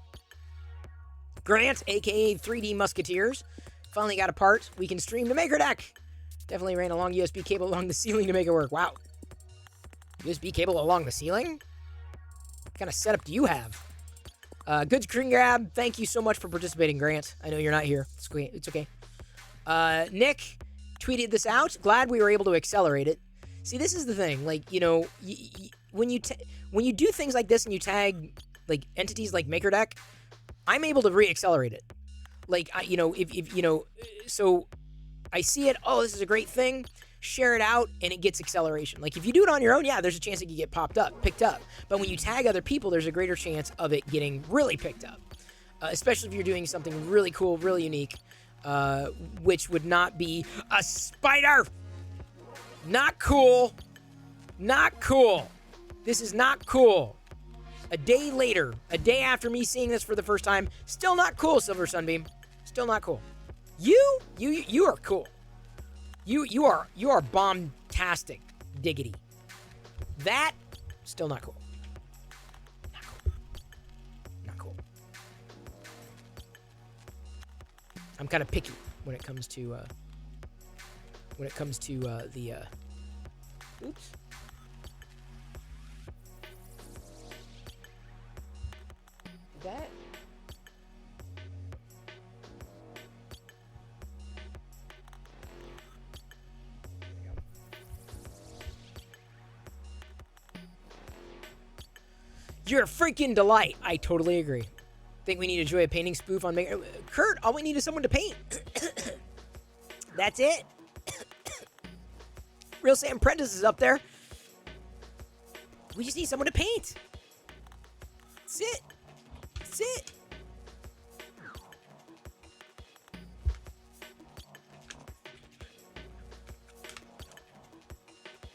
A: Grant, aka 3D Musketeers, finally got a part. We can stream to Maker Deck. Definitely ran a long USB cable along the ceiling to make it work. Wow. USB cable along the ceiling? What kind of setup do you have? Good screen grab. Thank you so much for participating, Grant. I know you're not here. It's okay. Nick tweeted this out. Glad we were able to accelerate it. See, this is the thing. Like, when you do things like this and you tag like entities like MakerDeck, I'm able to re-accelerate it. Like, so I see it. Oh, this is a great thing. Share it out, and it gets acceleration. Like, if you do it on your own, yeah, there's a chance it could get picked up. But when you tag other people, there's a greater chance of it getting really picked up. Especially if you're doing something really cool, really unique, which would not be a spider. Not cool. Not cool. This is not cool. A day later, a day after me seeing this for the first time, still not cool, Silver Sunbeam. Still not cool. You are cool. You are bomb-tastic, diggity. That, still not cool. Not cool. Not cool. I'm kind of picky when it comes to the oops. That. You're a freaking delight. I totally agree. Think we need to enjoy a painting spoof on Maker. Kurt, all we need is someone to paint. That's it. Real Sam Prentice is up there. We just need someone to paint. That's it. That's it.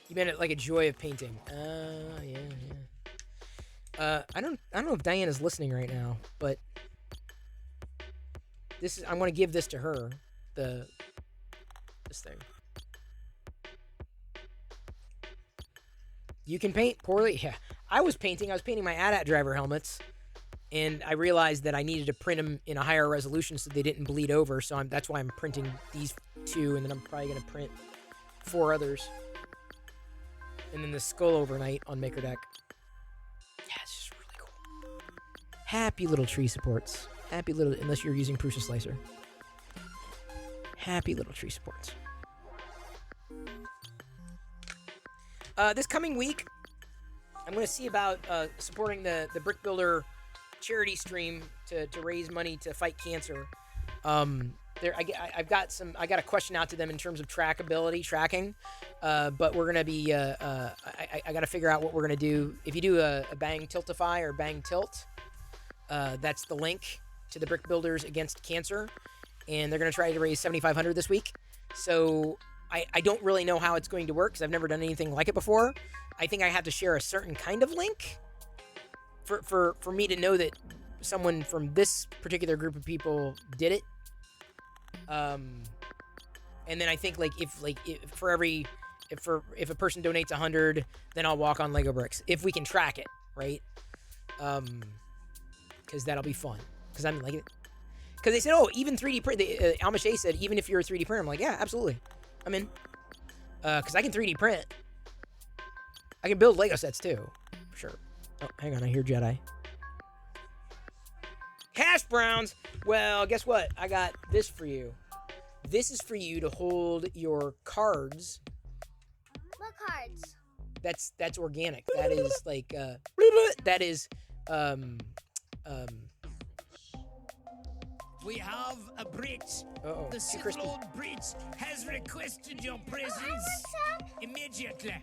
A: You meant it like a joy of painting. Yeah. I don't know if Diana's listening right now, but I'm gonna give this to her. This thing. You can paint poorly? Yeah. I was painting my AT-AT driver helmets, and I realized that I needed to print them in a higher resolution so they didn't bleed over, so that's why I'm printing these 2, and then I'm probably gonna print 4 others. And then the skull overnight on MakerDeck. Yeah, it's just really cool. Happy little tree supports. Happy little, unless you're using Prusa Slicer. Happy little tree supports. This coming week, I'm going to see about supporting the Brick Builder charity stream to raise money to fight cancer. I got a question out to them in terms of tracking, but we're gonna be I got to figure out what we're gonna do. If you do a Bang Tiltify or Bang Tilt, that's the link to the Brick Builders Against Cancer, and they're gonna try to raise $7,500 this week. So I don't really know how it's going to work because I've never done anything like it before. I think I have to share a certain kind of link for me to know that someone from this particular group of people did it. And then I think if a person donates 100, then I'll walk on Lego bricks if we can track it, right? Because that'll be fun. Because I'm like, because they said, oh, even 3D print. Almache said, even if you're a 3D printer, I'm like, yeah, absolutely, I'm in. Because I can 3D print. I can build Lego sets too, for sure. Oh, hang on, I hear Jedi. Hash browns. Well, guess what? I got this for you. This is for you to hold your cards.
C: What cards?
A: That's organic. That is like that is
D: We have a bridge.
A: Uh-oh.
D: The Sith Lord Bridge has requested your presence immediately.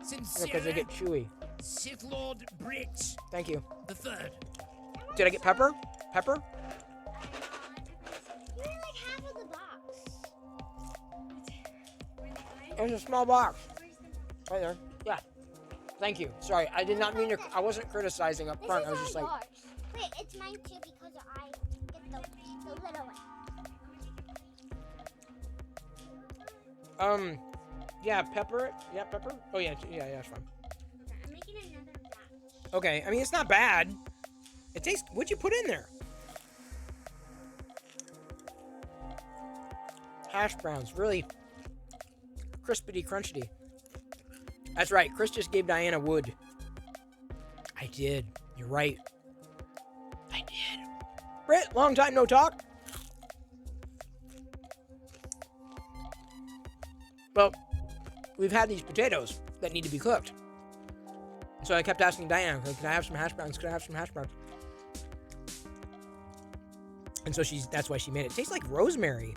A: because they
D: Sincerely,
A: get chewy.
D: Sith Lord Bridge
A: Thank you.
D: the Third.
A: Did I get pepper? Pepper?
C: You're like half of the box.
A: It's a small box.
C: Where's the
A: Right there. Yeah. Thank you. Sorry, I did not mean to. I wasn't criticizing up front. I was just like.
C: Wait, it's mine too because I get the little one.
A: Yeah, pepper. Yeah, pepper. Oh yeah, it's fine.
C: I'm making another batch.
A: Okay, I mean it's not bad. It tastes. What'd you put in there? Hash browns, really crispity, crunchity. That's right. Chris just gave Diana wood. I did. You're right. I did. Britt, long time no talk. Well, we've had these potatoes that need to be cooked. So I kept asking Diana, can I have some hash browns? Can I have some hash browns? And so that's why she made it. It tastes like rosemary.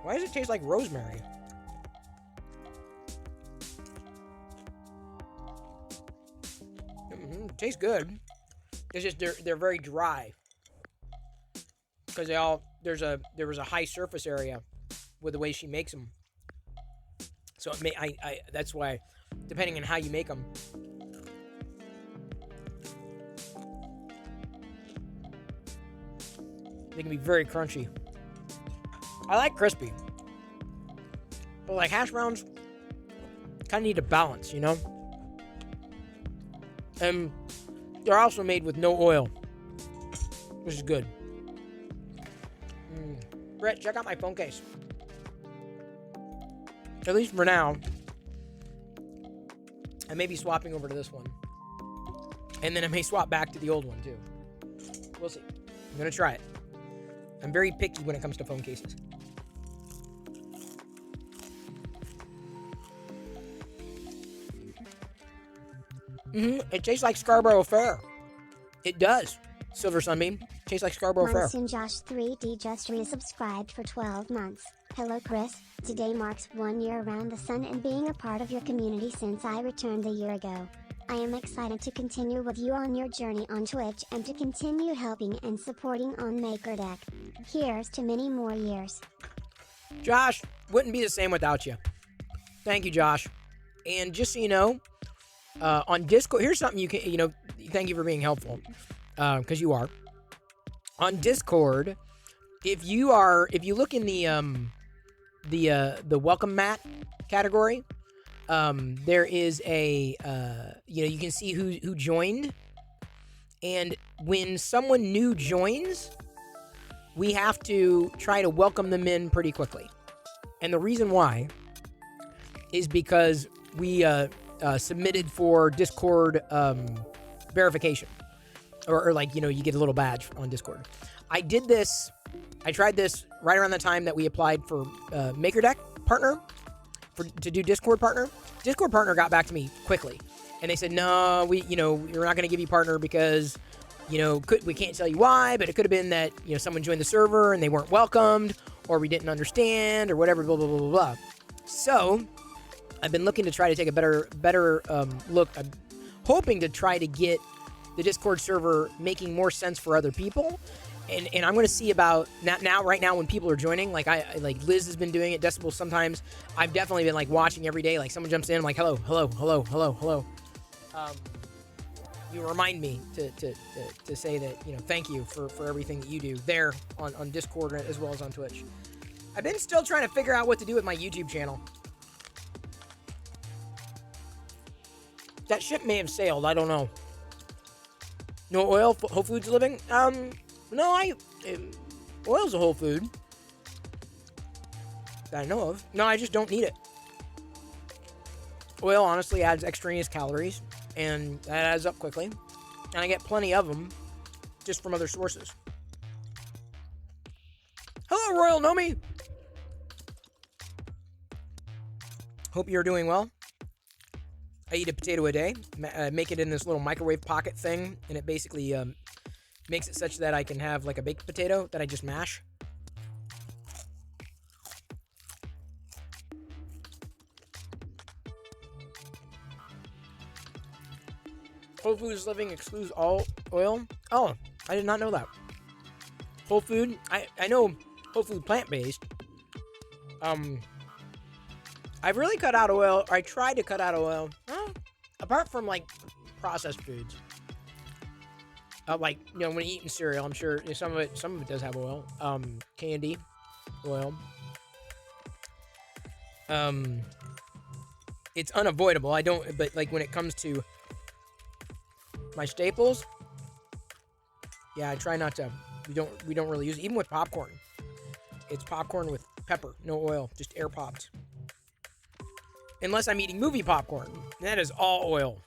A: Why does it taste like rosemary? It tastes good. It's just they're very dry. Because there was a high surface area with the way she makes them. So that's why, depending on how you make them. They can be very crunchy. I like crispy. But like hash browns, kind of need a balance, you know? And they're also made with no oil, which is good. Brett, check out my phone case. At least for now. I may be swapping over to this one. And then I may swap back to the old one too. We'll see. I'm going to try it. I'm very picky when it comes to phone cases. It tastes like Scarborough Fair. It does. Silver Sunbeam. Tastes like Scarborough Fair.
C: Marson Josh 3D just resubscribed for 12 months. Hello Chris, today marks 1 year around the sun and being a part of your community since I returned a year ago. I am excited to continue with you on your journey on Twitch and to continue helping and supporting on MakerDeck. Here's to many more years.
A: Josh, wouldn't be the same without you. Thank you, Josh. And just so you know, on Discord, here's something you can, thank you for being helpful, because you are. On Discord, if you look in the welcome mat category, there is a, you can see who joined, and when someone new joins, we have to try to welcome them in pretty quickly. And the reason why is because we submitted for Discord verification, or you get a little badge on Discord. I tried this right around the time that we applied for MakerDeck partner to do Discord partner. Discord partner got back to me quickly, and they said, no, we're not going to give you partner because we can't tell you why, but it could have been that someone joined the server and they weren't welcomed, or we didn't understand, or whatever, blah blah blah blah blah. So I've been looking to try to take a better look. I'm hoping to try to get the Discord server making more sense for other people. And I'm going to see about right now when people are joining, like Liz has been doing it, Decibel sometimes. I've definitely been watching every day. Like someone jumps in, I'm like, hello. You remind me to say that, thank you for everything that you do there on Discord as well as on Twitch. I've been still trying to figure out what to do with my YouTube channel. That ship may have sailed. I don't know. No oil? Whole Foods living? No, oil's a whole food that I know of. No, I just don't need it. Oil honestly adds extraneous calories, and that adds up quickly. And I get plenty of them just from other sources. Hello, Royal Nomi! Hope you're doing well. I eat a potato a day. Make it in this little microwave pocket thing, and it basically makes it such that I can have like a baked potato that I just mash. Whole Foods Living excludes all oil. Oh, I did not know that. Whole Food, I know Whole Food plant-based. I've really cut out oil. Or I tried to cut out oil. Apart from like processed foods. Like, you know, when eating cereal, I'm sure some of it does have oil. Candy, oil. It's unavoidable. But like when it comes to my staples, yeah, I try not to. We don't really use it. Even with popcorn. It's popcorn with pepper, no oil, just air popped. Unless I'm eating movie popcorn. That is all oil.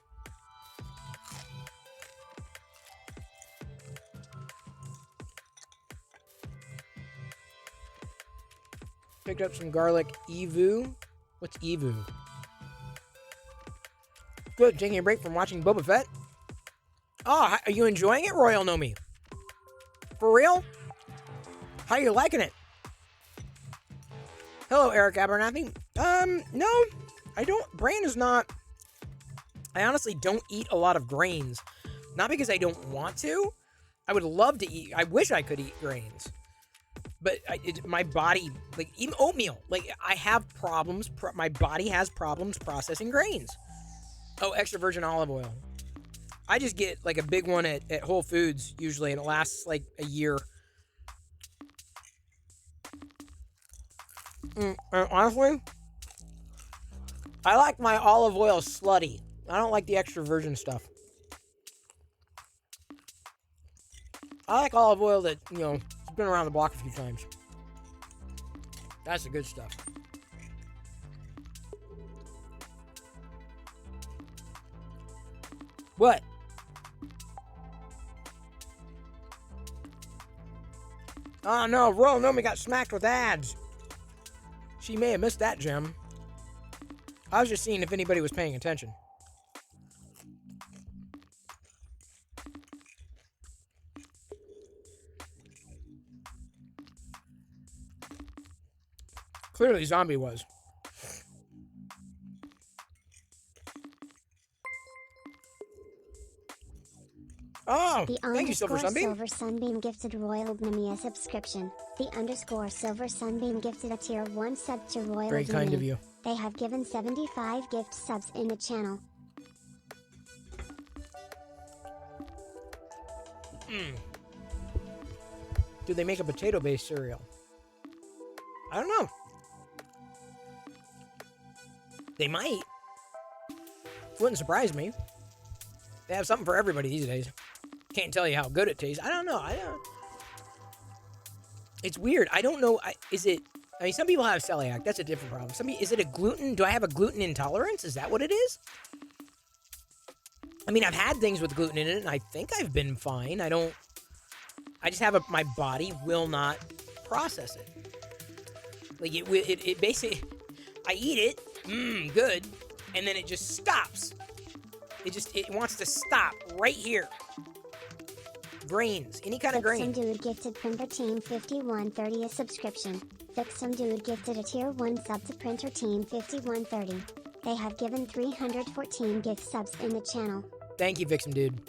A: Picked up some garlic evu. What's evu? Good, taking a break from watching Boba Fett. Oh, are you enjoying it, Royal Nomi? For real? How are you liking it? Hello, Eric Abernathy. No, I don't. Brain is not. I honestly don't eat a lot of grains. Not because I don't want to. I would love to eat. I wish I could eat grains. But my body, like even oatmeal, like I have problems. My body has problems processing grains. Oh, extra virgin olive oil. I just get like a big one at Whole Foods usually, and it lasts like a year. Honestly, I like my olive oil slutty. I don't like the extra virgin stuff. I like olive oil that, you know, has been around the block a few times. That's the good stuff. What? Oh no, Royal Nomi got smacked with ads. She may have missed that gem. I was just seeing if anybody was paying attention. Clearly, Zombie was. Oh, thank you, Silver Sunbeam.
C: Silver Sunbeam gifted Royal Nomi a subscription. The _ Silver Sunbeam gifted a tier 1 sub to Royal
A: Very kind of you.
C: They have given 75 gift subs in the channel.
A: Do they make a potato-based cereal? I don't know. They might. Wouldn't surprise me. They have something for everybody these days. Can't tell you how good it tastes. I don't know. It's weird. I don't know. I mean, some people have celiac. That's a different problem. Is it a gluten? Do I have a gluten intolerance? Is that what it is? I mean, I've had things with gluten in it, and I think I've been fine. I just have my body will not process it. Like, it basically, I eat it, good, and then it just stops. It wants to stop right here. Grains, any kind of grain.
C: Some dude gifted Printer Team 5130 a subscription. Some dude gifted a tier 1 sub to Printer Team 5130. They have given 314 gift subs in the channel.
A: Thank you, Vixen Dude.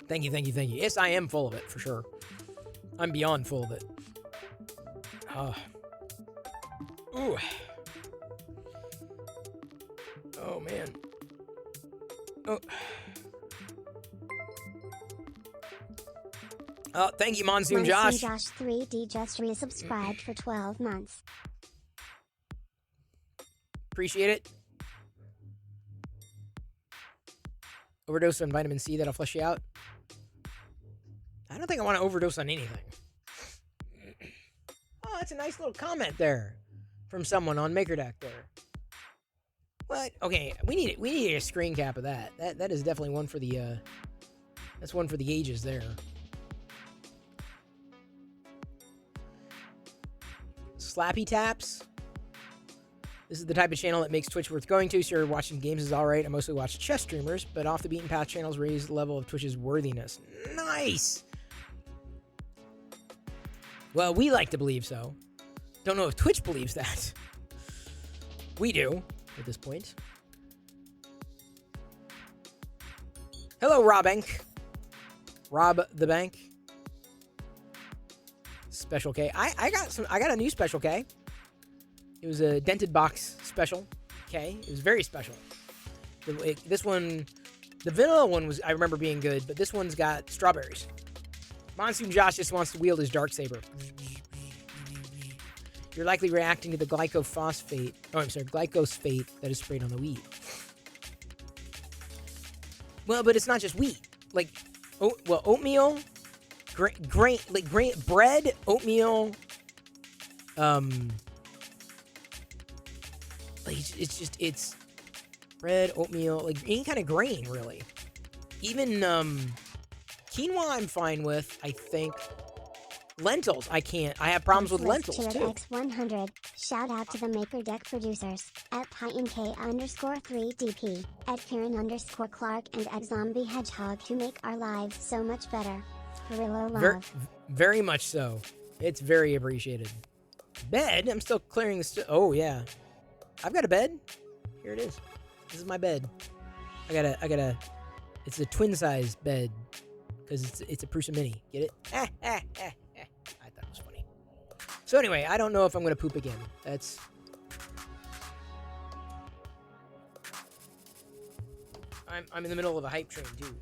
A: Thank you. Yes, I am full of it, for sure. I'm beyond full of it. Ooh. Oh, man. Oh, thank you, Monsoon Josh.
C: Monsoon Josh 3D just resubscribed for 12 months.
A: Appreciate it. Overdose on vitamin C, that'll flush you out. I don't think I want to overdose on anything. Oh, that's a nice little comment there from someone on MakerDeck there. What? Okay, we need a screen cap of that. That is definitely one for the that's one for the ages there. Slappy Taps. This is the type of channel that makes Twitch worth going to, so watching games is alright. I mostly watch chess streamers, but off the beaten path channels raise the level of Twitch's worthiness. Nice! Well, we like to believe so. Don't know if Twitch believes that. We do, at this point. Hello, Robank. Rob the Bank. Special K. I got a new Special K. It was a dented box special. Okay, it was very special. This one, the vanilla one was, I remember being good, but this one's got strawberries. Monsoon Josh just wants to wield his Darksaber. You're likely reacting to the glycophosphate. Oh, I'm sorry, glyphosate that is sprayed on the wheat. Well, but it's not just wheat. Like, oatmeal, grain, bread, oatmeal. Like it's bread, oatmeal, like any kind of grain, really. Even quinoa, I'm fine with. I think lentils, I can't. I have problems with lentils too.
C: X100. Shout out to the Maker Deck producers at PyNK_3DP, at Karen_Clark, and at Zombie Hedgehog who make our lives so much better. Perillo love.
A: Very much so. It's very appreciated. Bed? I'm still clearing the oh yeah. I've got a bed. Here it is. This is my bed. I got a it's a twin size bed because it's a Prusa Mini. Get it? I thought it was funny. So anyway, I don't know if I'm gonna poop again. I'm in the middle of a hype train too.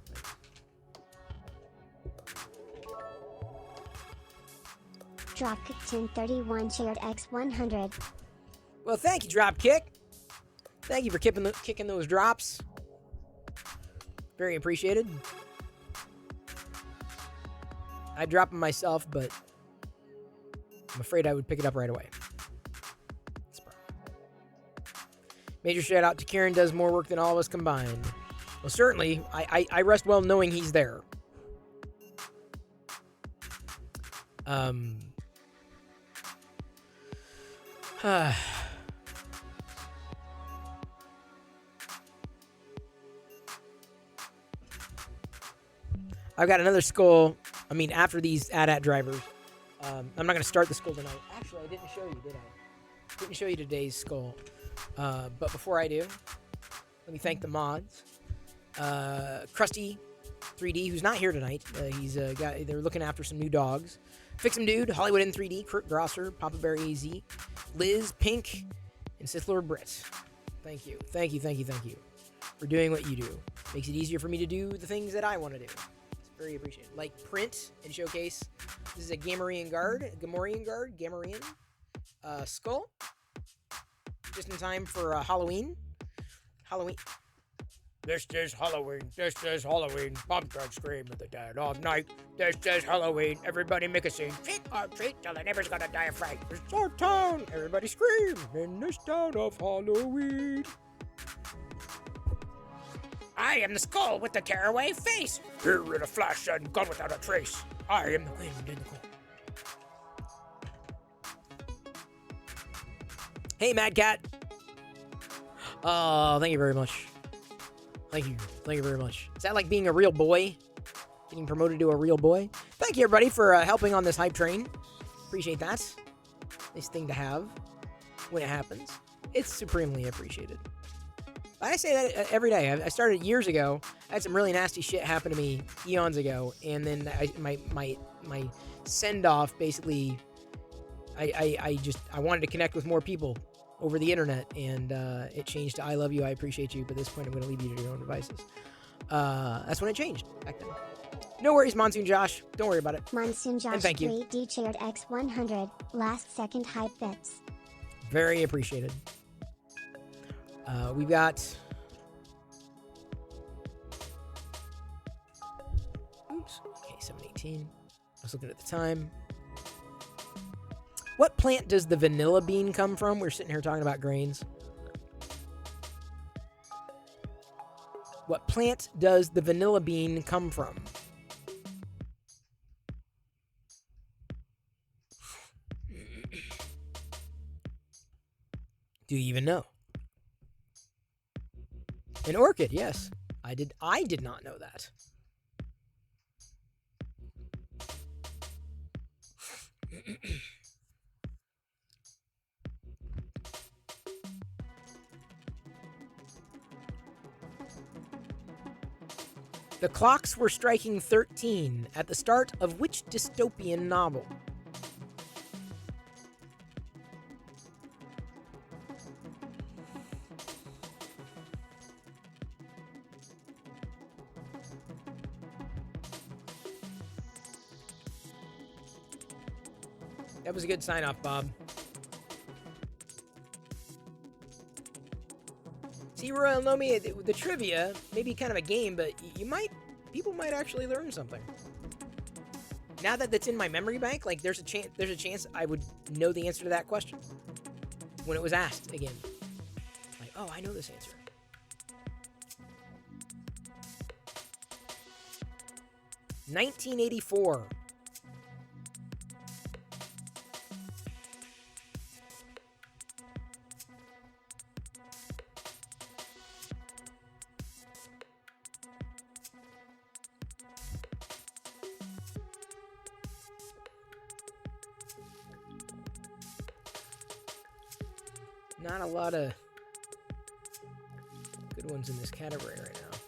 C: Dropkick 1031 shared X100.
A: Well, thank you, Dropkick. Thank you for kicking those drops. Very appreciated. I'd drop them myself, but I'm afraid I would pick it up right away. Major shout out to Kieran, does more work than all of us combined. Well, certainly, I rest well knowing he's there. I've got another skull. I mean, after these AT-AT drivers. I'm not going to start the skull tonight. Actually, I didn't show you, did I? Didn't show you today's skull. But before I do, let me thank the mods. Krusty 3D, who's not here tonight. They're looking after some new dogs. Fix 'em Dude, Hollywood in 3D, Kurt Grosser, Papa Bear AZ, Liz, Pink, and Sith Lord Britt. Thank you. Thank you for doing what you do. Makes it easier for me to do the things that I want to do. It's very appreciated. Like print and showcase. This is a Gamorrean skull. Just in time for Halloween.
D: This is Halloween. Pumpkin scream at the dead of night. This is Halloween. Everybody make a scene. Trick or treat till the neighbor's gonna die of fright.
A: It's our town. Everybody scream in this town of Halloween.
D: I am the skull with the tearaway face. Here in a flash and gone without a trace. I am the wind in the cold.
A: Hey, Mad Cat. Oh, thank you very much. Thank you very much. Is that like being a real boy? Getting promoted to a real boy? Thank you, everybody, for helping on this hype train. Appreciate that. Nice thing to have when it happens. It's supremely appreciated. I say that every day. I started years ago. I had some really nasty shit happen to me eons ago, and then my send-off basically, I wanted to connect with more people over the internet, and it changed to I love you, I appreciate you, but at this point I'm going to leave you to your own devices. That's when it changed back then. No worries, Monsoon Josh. Don't worry about it.
C: Monsoon Josh 3D shared X100. Last second hype bits.
A: Very appreciated. We've got... Oops. Okay, 7:18. I was looking at the time. What plant does the vanilla bean come from? We're sitting here talking about grains. What plant does the vanilla bean come from? Do you even know? An orchid, yes. I did not know that. The clocks were striking 13 at the start of which dystopian novel? That was a good sign-off, Bob. See, Royal Nomi, the trivia, maybe kind of a game, but people might actually learn something. Now that that's in my memory bank, like there's a chance I would know the answer to that question when it was asked again. Like, oh, I know this answer. $1984. Not a lot of good ones in this category right now.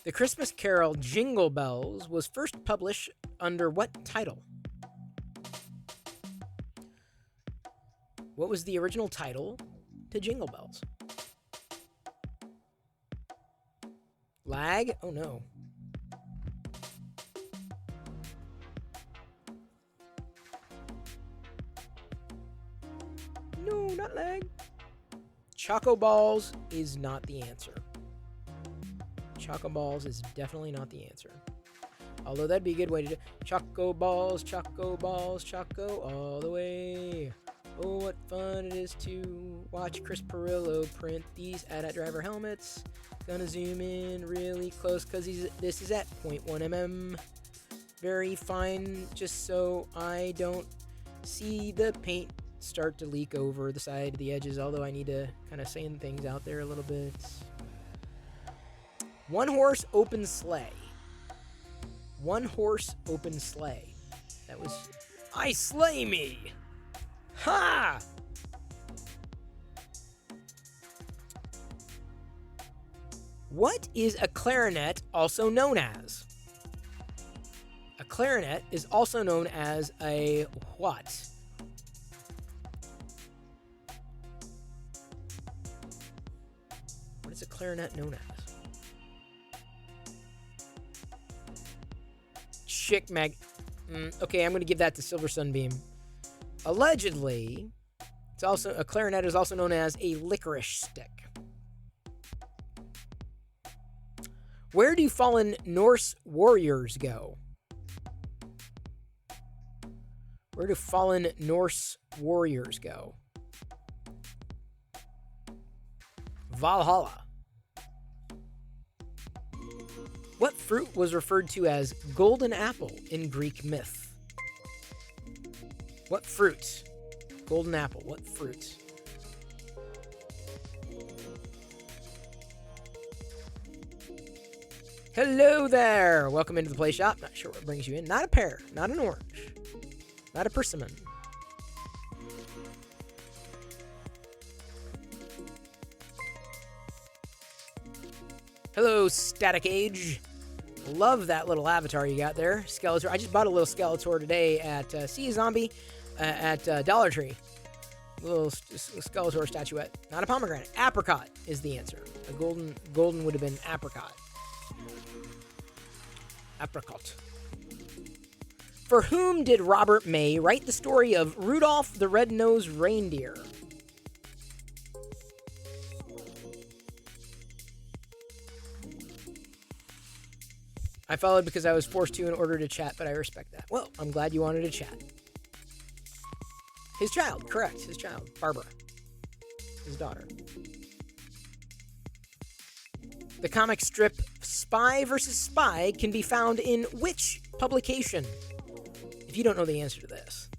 A: The Christmas carol Jingle Bells was first published under what title? What was the original title to Jingle Bells? Lag? Oh no. No, not lag. Choco Balls is not the answer. Choco Balls is definitely not the answer. Although that'd be a good way to do Choco Balls, Choco all the way. Oh, what fun it is to watch Chris Perillo print these AT-AT driver helmets. Gonna zoom in really close because this is at 0.1 mm. Very fine, just so I don't see the paint start to leak over the side of the edges, although I need to kind of sand things out there a little bit. One horse open sleigh. One horse open sleigh. That was I slay me. Ha! What is a clarinet also known as? A clarinet is also known as a what? What is a clarinet known as? Chick mag. Okay, I'm going to give that to Silver Sunbeam. Allegedly, a clarinet is also known as a licorice stick. Where do fallen Norse warriors go? Where do fallen Norse warriors go? Valhalla. What fruit was referred to as golden apple in Greek myth? What fruit? Golden apple. What fruit? Hello there. Welcome into the play shop. Not sure what brings you in. Not a pear. Not an orange. Not a persimmon. Hello, Static Age. Love that little avatar you got there. Skeletor. I just bought a little Skeletor today at See a Zombie at Dollar Tree. A little Skeletor statuette. Not a pomegranate. Apricot is the answer. A golden would have been apricot. Apricot. For whom did Robert May write the story of Rudolph the Red-Nosed Reindeer? I followed because I was forced to in order to chat, but I respect that. Well, I'm glad you wanted to chat. His child, correct. His child, Barbara. His daughter. The comic strip Spy vs. Spy can be found in which publication? If you don't know the answer to this,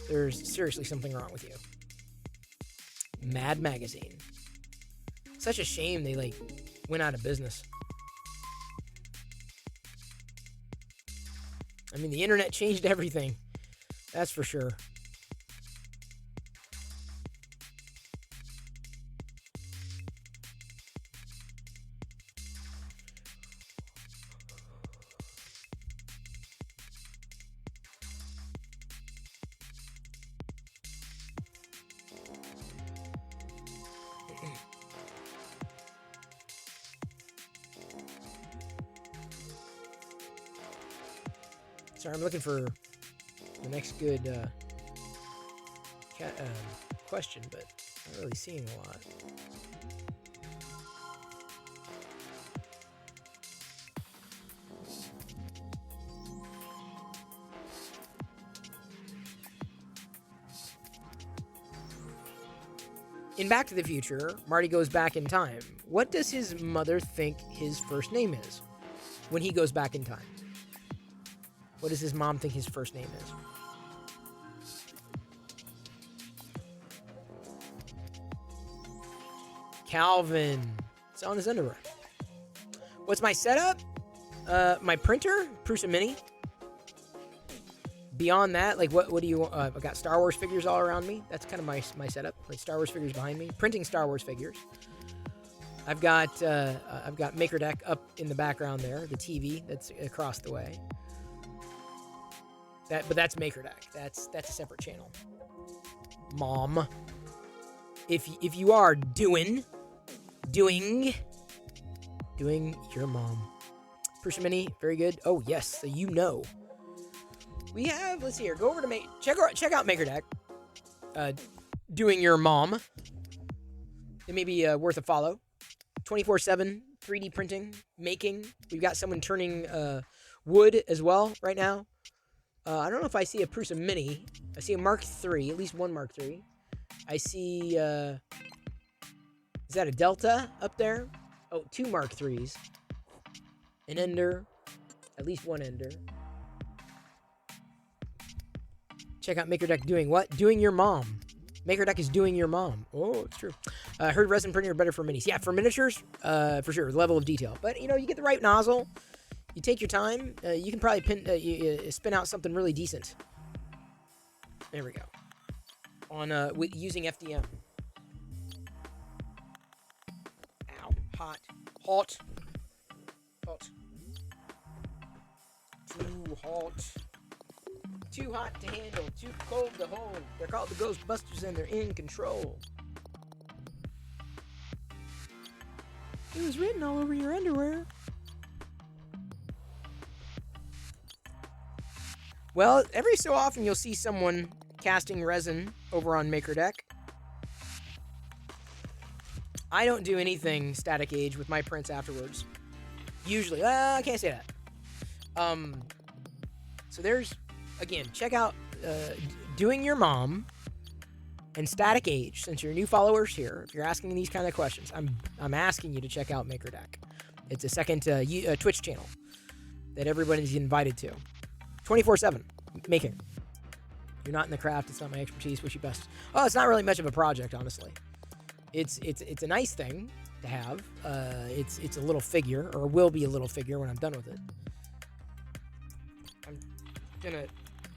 A: there's seriously something wrong with you. Mad Magazine. Such a shame they, went out of business. I mean, the internet changed everything. That's for sure. Sorry, I'm looking for the next good question, but not really seeing a lot. In Back to the Future, Marty goes back in time. What does his mother think his first name is when he goes back in time? What does his mom think his first name is? Calvin. It's on his underwear. What's my setup? My printer, Prusa Mini. Beyond that, like what do you? I've got Star Wars figures all around me. That's kind of my setup. Like Star Wars figures behind me, printing Star Wars figures. I've got Maker Deck up in the background there. The TV that's across the way. But that's Maker Deck. That's a separate channel. Mom, if you are doing your mom. Prusa Mini, very good. Oh yes, so you know. We have, let's see here, go over to check out Maker Deck. Doing your mom. It may be worth a follow. 24/7 3D printing, making. We've got someone turning wood as well right now. I don't know if I see a Prusa Mini. I see a Mark III, at least one Mark III. I see, is that a Delta up there? Oh, 2 Mark IIIs. An Ender, at least one Ender. Check out Maker Deck doing what? Doing your mom. Maker Deck is doing your mom. Oh, it's true. Heard resin printing are better for minis. Yeah, for miniatures, for sure, level of detail. But, you know, you get the right nozzle. You take your time. You can probably spin out something really decent. There we go. On using FDM. Ow. Hot. Hot. Hot. Too hot. Too hot to handle, too cold to hold. They're called the Ghostbusters and they're in control. It was written all over your underwear. Well, every so often you'll see someone casting resin over on Maker Deck. I don't do anything static age with my prints afterwards. Usually. I can't say that. So there's... Again, check out Doing Your Mom and Static Age. Since you're new followers here, if you're asking these kind of questions, I'm asking you to check out Maker Deck. It's a second Twitch channel that everybody's invited to. 24/7 making. You're not in the craft. It's not my expertise. Wish you best. Oh, it's not really much of a project, honestly. It's a nice thing to have. It's a little figure, or will be a little figure when I'm done with it. I'm gonna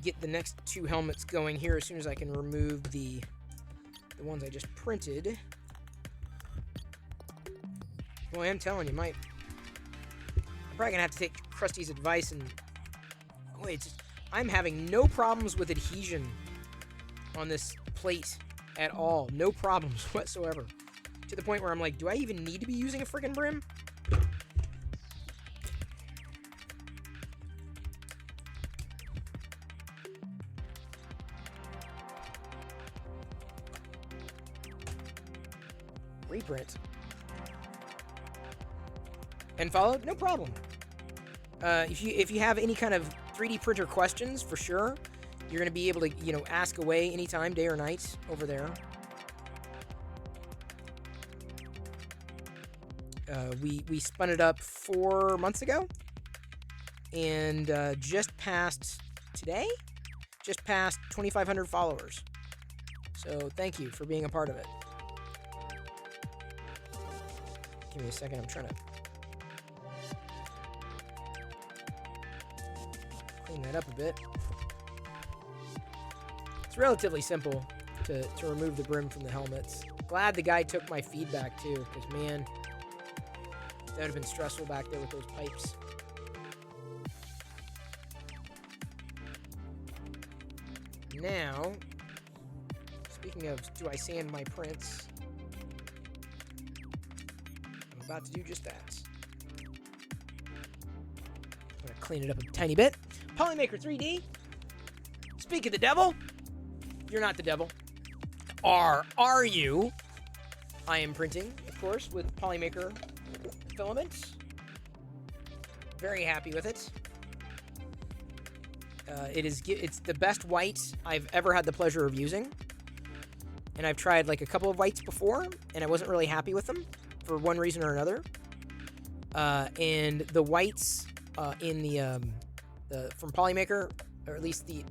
A: get the next 2 helmets going here as soon as I can remove the ones I just printed. Well, I am telling you, I'm probably gonna have to take Krusty's advice and I'm having no problems with adhesion on this plate at all. No problems whatsoever. To the point where I'm like, do I even need to be using a freaking brim? Reprint. And followed? No problem. If you have any kind of 3D printer questions, for sure, you're going to be able to, ask away anytime, day or night, over there. We spun it up 4 months ago, and just passed 2,500 followers. So thank you for being a part of it. Give me a second, I'm trying to clean that up a bit. It's relatively simple to remove the brim from the helmets. Glad the guy took my feedback too, because man, that would have been stressful back there with those pipes. Now, speaking of, do I sand my prints? I'm about to do just that. I'm gonna clean it up a tiny bit. Polymaker 3D. Speak of the devil. You're not the devil. Are you? I am printing, of course, with Polymaker filaments. Very happy with it. It's the best white I've ever had the pleasure of using. And I've tried like a couple of whites before, and I wasn't really happy with them for one reason or another. And the whites in the from Polymaker, or at least the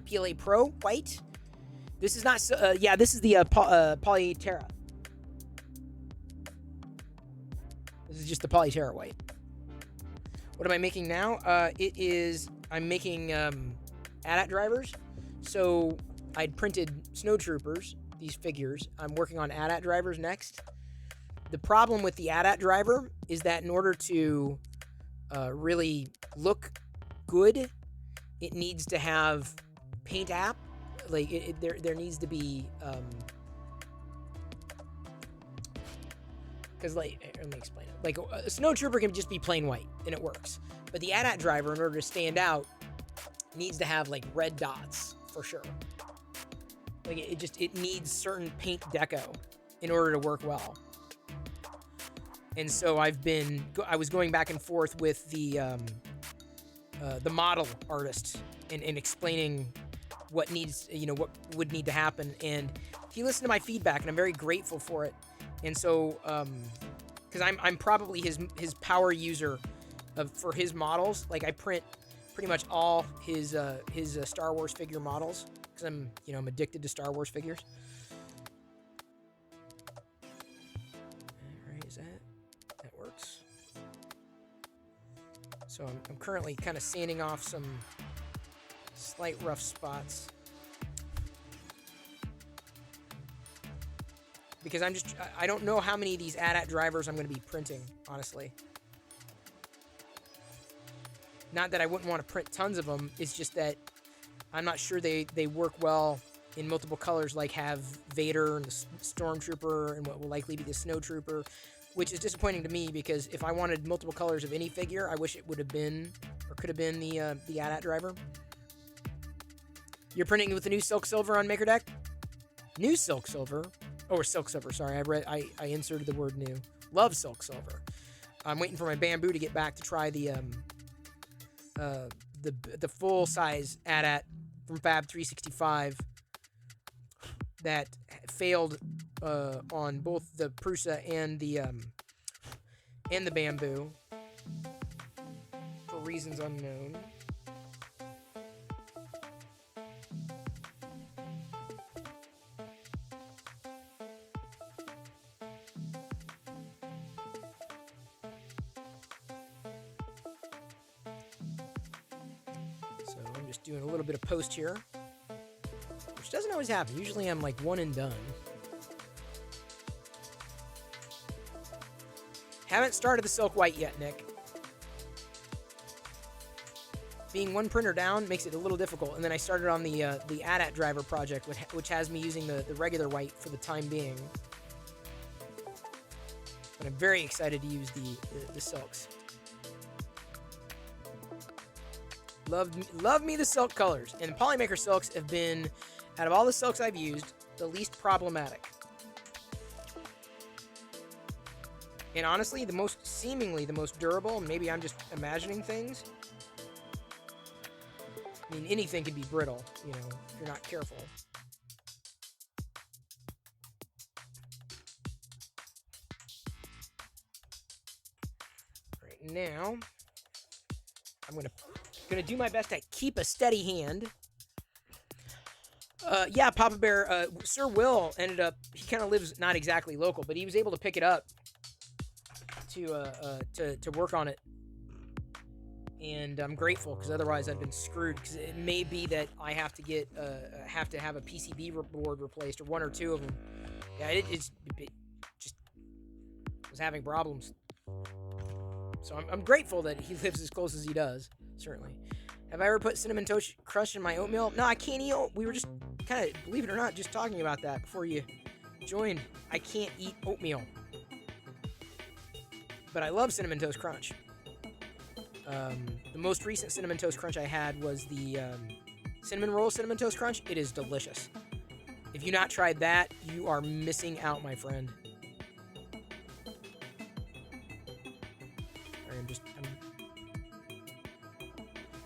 A: PLA Pro white. This is not. This is the Polyterra. This is just the Polyterra white. What am I making now? I'm making AT-AT drivers. So I'd printed Snowtroopers, these figures. I'm working on AT-AT drivers next. The problem with the AT-AT driver is that in order to really look good, it needs to have Paint app. Like there needs to be because let me explain it. Like a Snowtrooper can just be plain white and it works, but the AT-AT driver, in order to stand out, needs to have like red dots for sure. Like it needs certain paint deco in order to work well. And so I was going back and forth with the model artist and explaining what would need to happen, and he listened to my feedback, and I'm very grateful for it. And so because I'm probably his power user for his models. Like I print pretty much all his Star Wars figure models because I'm addicted to Star Wars figures. All right, is that works? So I'm currently kind of sanding off some slight rough spots because I don't know how many of these AT-AT drivers I'm going to be printing, honestly. Not that I wouldn't want to print tons of them, it's just that I'm not sure they work well in multiple colors, like have Vader and the Stormtrooper and what will likely be the Snowtrooper, which is disappointing to me because if I wanted multiple colors of any figure, I wish it would have been or could have been the AT-AT driver. You're printing with the new Silk Silver on MakerDeck? New Silk Silver? Or Silk Silver, sorry. I inserted the word new. Love Silk Silver. I'm waiting for my bamboo to get back to try the full-size AT-AT from Fab 365 that failed on both the Prusa and the bamboo for reasons unknown. Doing a little bit of post here, which doesn't always happen. Usually I'm like one and done. Haven't started the Silk White yet, Nick. Being one printer down makes it a little difficult, and then I started on the AT-AT driver project, which has me using the regular white for the time being. But I'm very excited to use the silks. Love me the silk colors. And the Polymaker silks have been, out of all the silks I've used, the least problematic. And honestly, seemingly the most durable. Maybe I'm just imagining things. I mean, anything can be brittle, if you're not careful. Right now, I'm gonna do my best to keep a steady hand. Yeah, Papa Bear, Sir Will ended up, he kind of lives not exactly local, but he was able to pick it up to work on it. And I'm grateful, because otherwise I'd been screwed, because it may be that I have to have a PCB board replaced, or one or two of them. Yeah, it just was having problems. So I'm grateful that he lives as close as he does. Certainly. Have I ever put Cinnamon Toast Crush in my oatmeal? No, I can't eat oatmeal. We were just kind of, believe it or not, just talking about that before you joined. I can't eat oatmeal. But I love Cinnamon Toast Crunch. The most recent Cinnamon Toast Crunch I had was the Cinnamon Roll Cinnamon Toast Crunch. It is delicious. If you've not tried that, you are missing out, my friend. Sorry,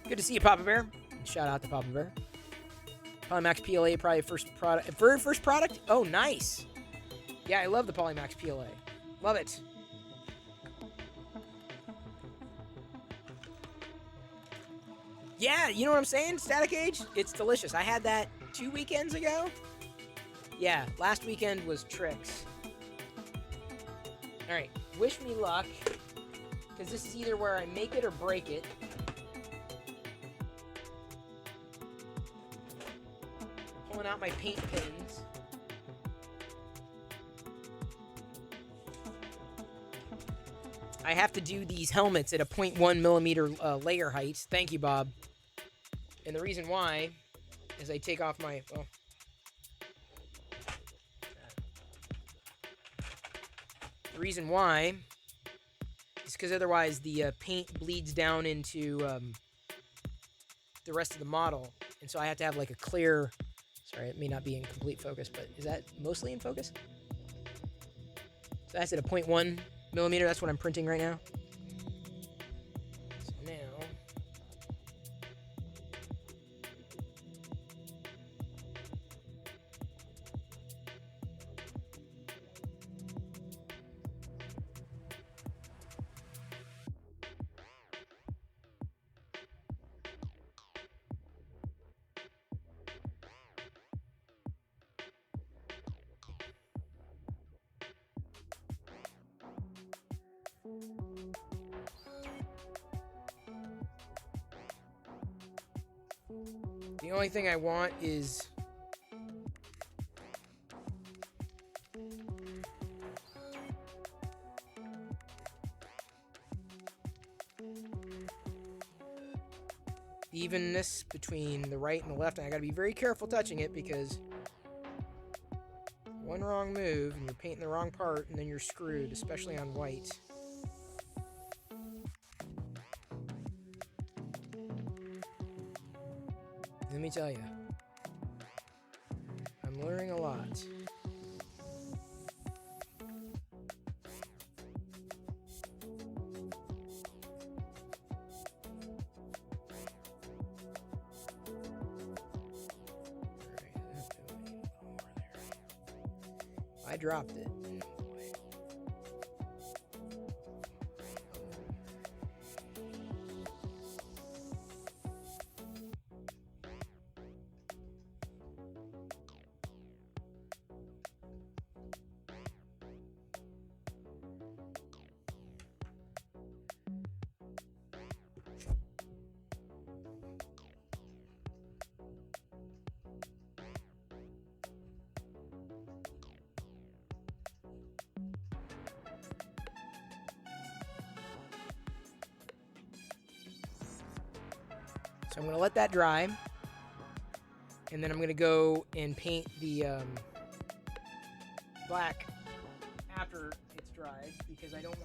A: Good to see you, Papa Bear. Shout out to Papa Bear. Polymax PLA, probably very first product? Oh, nice. Yeah, I love the Polymax PLA. Love it. Yeah, you know what I'm saying? Static Age? It's delicious. I had that 2 weekends ago. Yeah, last weekend was tricks. All right, wish me luck, because this is either where I make it or break it. Pulling out my paint pins. I have to do these helmets at a 0.1 millimeter layer height. Thank you, Bob. And the reason why is I take off my... Well, the reason why is because otherwise the paint bleeds down into the rest of the model. And so I have to have like a clear... Sorry, it may not be in complete focus, but is that mostly in focus? So that's at a 0.1 millimeter. That's what I'm printing right now. So now... The only thing I want is evenness between the right and the left, and I gotta be very careful touching it because one wrong move and you're painting the wrong part and then you're screwed, especially on white. Let me tell you, I'm learning a lot. I dropped it. So I'm going to let that dry, and then I'm going to go and paint the black after it's dried because I don't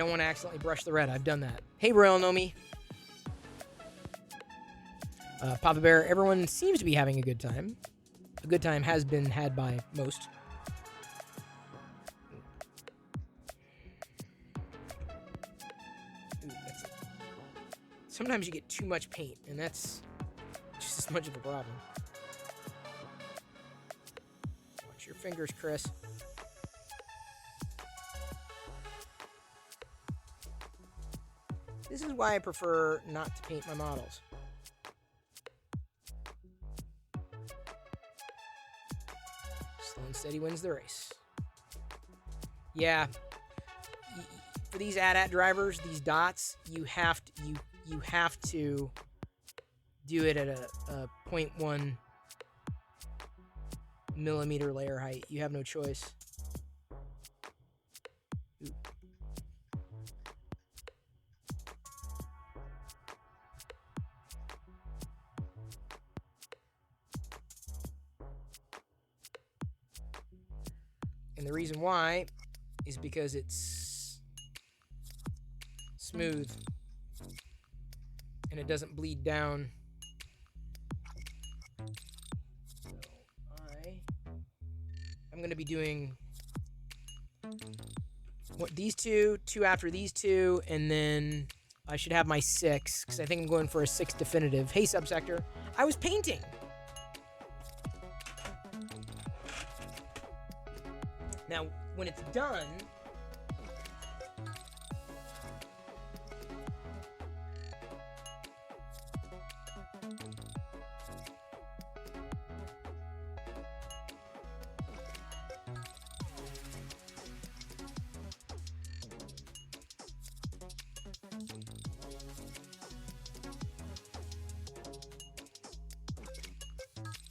A: want to accidentally brush the red. I've done that. Hey, Royal Nomi. Papa Bear, everyone seems to be having a good time. A good time has been had by most. Sometimes you get too much paint, and that's just as much of a problem. Watch your fingers, Chris. This is why I prefer not to paint my models. Slow and steady wins the race. Yeah. For these AT-AT drivers, these dots, you have to do it at a 0.1 millimeter layer height. You have no choice. Ooh. And the reason why is because it's smooth. And it doesn't bleed down. So I'm going to be doing these two after these two, and then I should have my 6, because I think I'm going for a 6 definitive. Hey, Subsector. I was painting. Now, when it's done,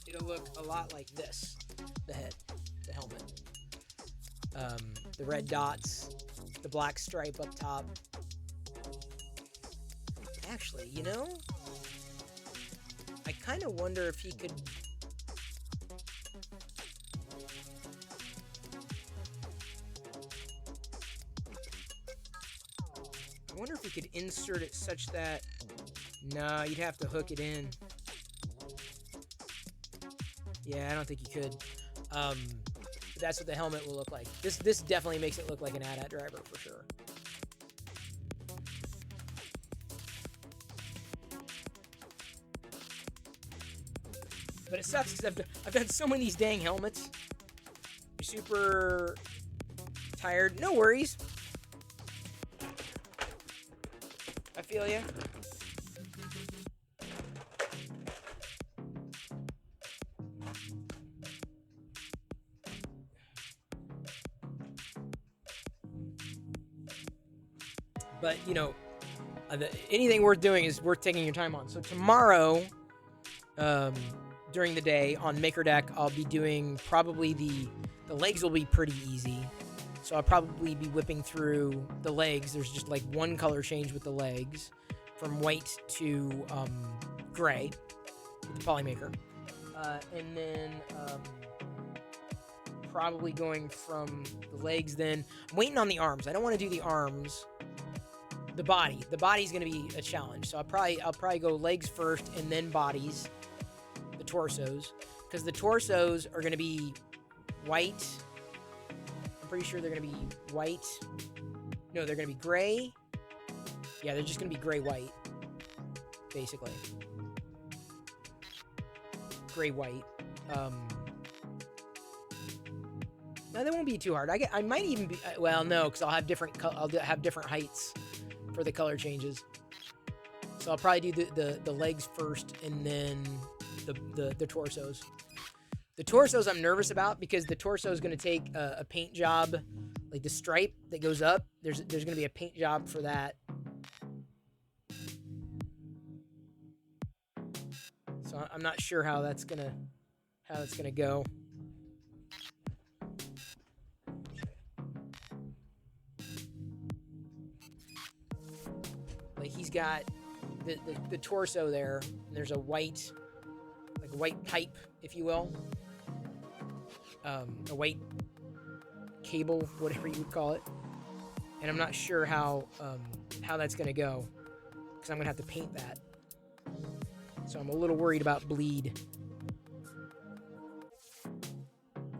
A: it'll look a lot like this. The head, the helmet. The red dots, the black stripe up top. Actually, you know, I kind of wonder if he could... I wonder if he could insert it such that... Nah, you'd have to hook it in. Yeah, I don't think you could. But that's what the helmet will look like. This definitely makes it look like an AT-AT driver for sure. But it sucks because I've done so many of these dang helmets. You're super tired. No worries. I feel ya. But, you know, anything worth doing is worth taking your time on. So tomorrow, during the day on Maker Deck, I'll be doing probably the legs will be pretty easy. So I'll probably be whipping through the legs. There's just like one color change with the legs from white to gray with the Polymaker. And then probably going from the legs then. I'm waiting on the arms. I don't want to do the arms. The body's going to be a challenge. So I'll probably go legs first and then bodies, the torsos, because the torsos are going to be white. I'm pretty sure they're going to be white. No, they're going to be gray. Yeah, they're just going to be gray-white, basically. Gray-white. No, that won't be too hard. I might even be... Well, no, because I'll have different heights for the color changes. So I'll probably do the legs first and then the torsos. The torsos I'm nervous about because the torso is going to take a paint job, like the stripe that goes up. There's going to be a paint job for that. So I'm not sure how that's gonna go. Like he's got the torso there, and there's a white, like a white pipe, if you will. A white cable, whatever you would call it. And I'm not sure how that's gonna go, because I'm gonna have to paint that. So I'm a little worried about bleed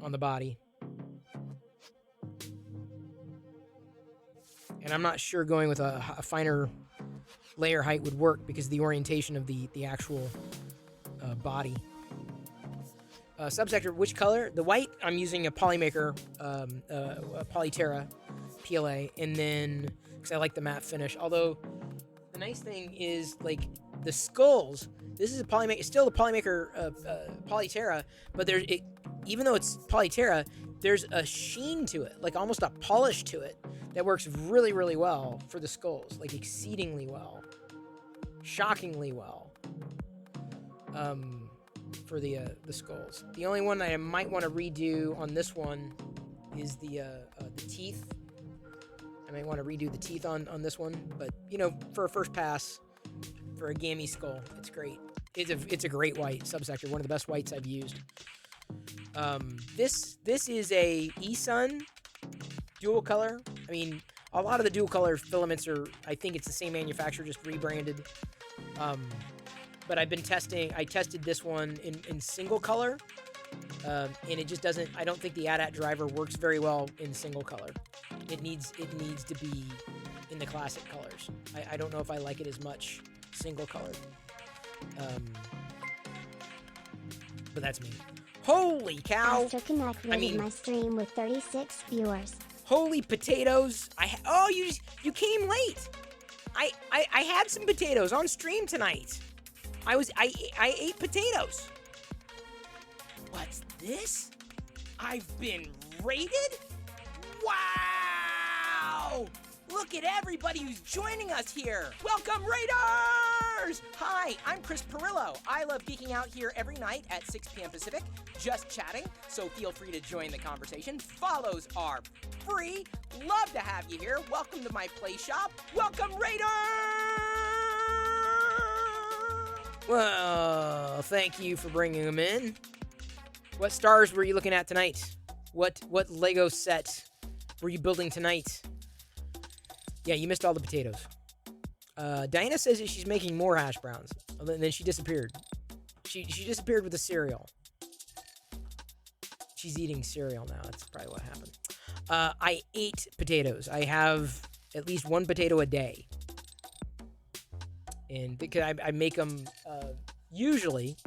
A: on the body. And I'm not sure going with a finer layer height would work because of the orientation of the actual body. Subsector, which color? The white, I'm using a Polymaker, a Polyterra PLA, and then, because I like the matte finish. Although, the nice thing is, like, the skulls, this is a Polymaker, still a Polymaker Polyterra, but even though it's Polyterra, there's a sheen to it, like almost a polish to it, that works really, really well for the skulls, like exceedingly well, shockingly well, for the skulls. The only one that I might want to redo on this one is the teeth. I might want to redo the teeth on this one, but you know, for a first pass, for a gammy skull, it's great. It's a great white Subsector, one of the best whites I've used. This is a eSun dual color. I mean, A lot of the dual color filaments are, I think it's the same manufacturer, just rebranded. But I've been testing, I tested this one in single color, and it just doesn't, I don't think the AT-AT driver works very well in single color. It needs to be in the classic colors. I don't know if I like it as much single color. But that's me. Holy cow!
C: Astro Connect rated my stream with 36 viewers.
A: Holy potatoes! Oh, you came late. I had some potatoes on stream tonight. I ate potatoes. What's this? I've been raided? Wow! Look at everybody who's joining us here. Welcome, Raiders! Hi, I'm Chris Perillo. I love geeking out here every night at 6 p.m. Pacific, just chatting, so feel free to join the conversation. Follows are free. Love to have you here. Welcome to my play shop. Welcome, Raiders! Well, thank you for bringing them in. What stars were you looking at tonight? What Lego set were you building tonight? Yeah, you missed all the potatoes. Diana says that she's making more hash browns. And then she disappeared. She disappeared with the cereal. She's eating cereal now. That's probably what happened. I ate potatoes. I have at least one potato a day. And because I make them, usually,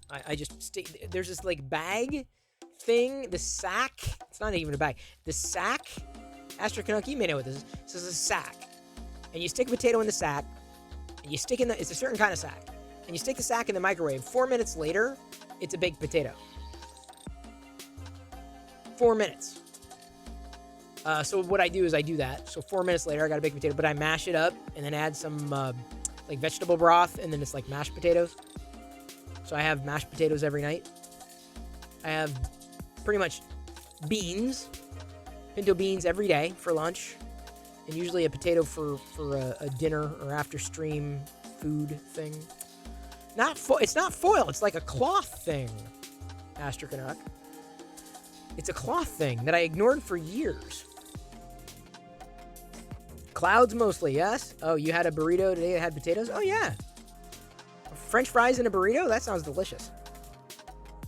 A: I just stick, there's this like bag thing, the sack. It's not even a bag. The sack. Astro Canuck, you may know what this is. This is a sack. And you stick a potato in the sack, and you stick it's a certain kind of sack. And you stick the sack in the microwave. 4 minutes later, it's a baked potato. 4 minutes. So what I do is I do that. So 4 minutes later, I got a baked potato, but I mash it up and then add some like vegetable broth, and then it's like mashed potatoes. So I have mashed potatoes every night. I have pretty much beans. Pinto beans every day for lunch, and usually a potato for a dinner or after stream food thing. It's not foil. It's like a cloth thing, Astro Canuck. It's a cloth thing that I ignored for years. Clouds mostly, yes. Oh, you had a burrito today that had potatoes? Oh yeah. French fries in a burrito? That sounds delicious.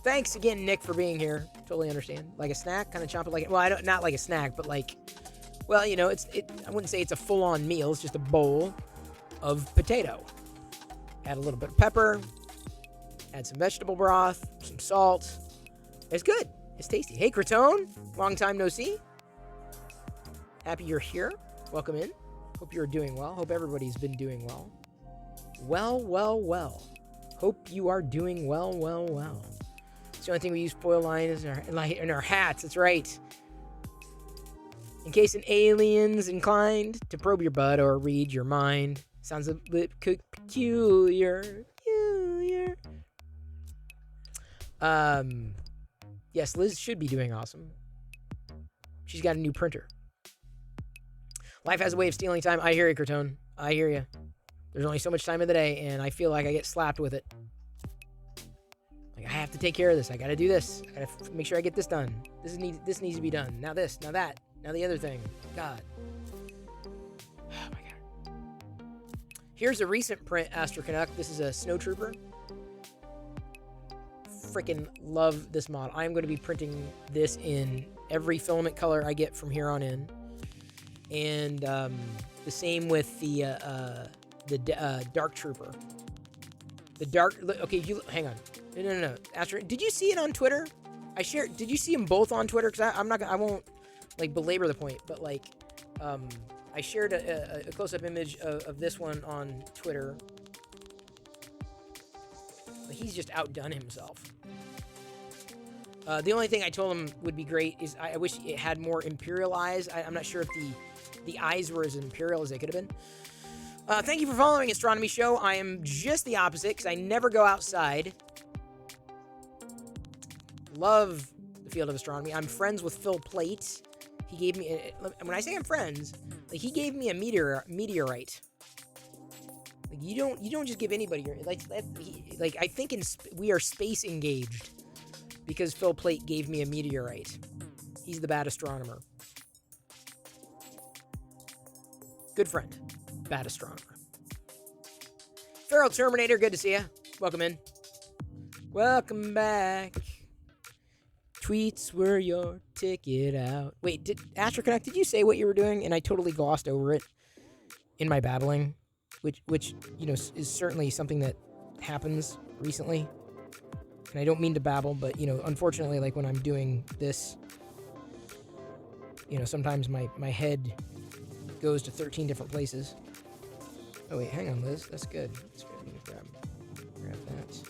A: Thanks again, Nick, for being here. Totally understand. Like a snack, kind of chop it like, well, not like a snack, but like, well, you know, I wouldn't say it's a full-on meal. It's just a bowl of potato. Add a little bit of pepper. Add some vegetable broth, some salt. It's good. It's tasty. Hey, Cretone. Long time no see. Happy you're here. Welcome in. Hope you're doing well. Hope everybody's been doing well. Well. Hope you are doing well. It's the only thing we use foil line is in our hats. That's right. In case an alien's inclined to probe your butt or read your mind. Sounds a bit peculiar. Yes, Liz should be doing awesome. She's got a new printer. Life has a way of stealing time. I hear you, Cretone. I hear you. There's only so much time of the day, and I feel like I get slapped with it. Like, I have to take care of this. I gotta do this. I gotta make sure I get this done. This needs to be done. Now this, now that, now the other thing. God. Oh my God. Here's a recent print, Astro Canuck. This is a Snowtrooper. Freaking love this model. I'm going to be printing this in every filament color I get from here on in. And the same with the Dark Trooper. The dark. Okay, hang on. No. Astro, did you see it on Twitter? Did you see them both on Twitter? Because I won't like belabor the point, but like, I shared a close-up image of this one on Twitter. He's just outdone himself. The only thing I told him would be great is I wish it had more imperial eyes. I'm not sure if the eyes were as imperial as they could have been. Thank you for following Astronomy Show. I am just the opposite because I never go outside. Love the field of astronomy. I'm friends with Phil Plait. He gave me, when I say I'm friends, like he gave me a meteorite. Like you don't just give anybody like I think we are space engaged because Phil Plait gave me a meteorite. He's the bad astronomer. Good friend. Bad astronomer. Feral Terminator, good to see you. Welcome in. Welcome back. Tweets were your ticket out. Wait, did Astroconnect, did you say what you were doing? And I totally glossed over it in my babbling, which you know, is certainly something that happens recently. And I don't mean to babble, but, you know, unfortunately, like when I'm doing this, you know, sometimes my head goes to 13 different places. Oh, wait, hang on, Liz. That's good. That's good. Let me grab that.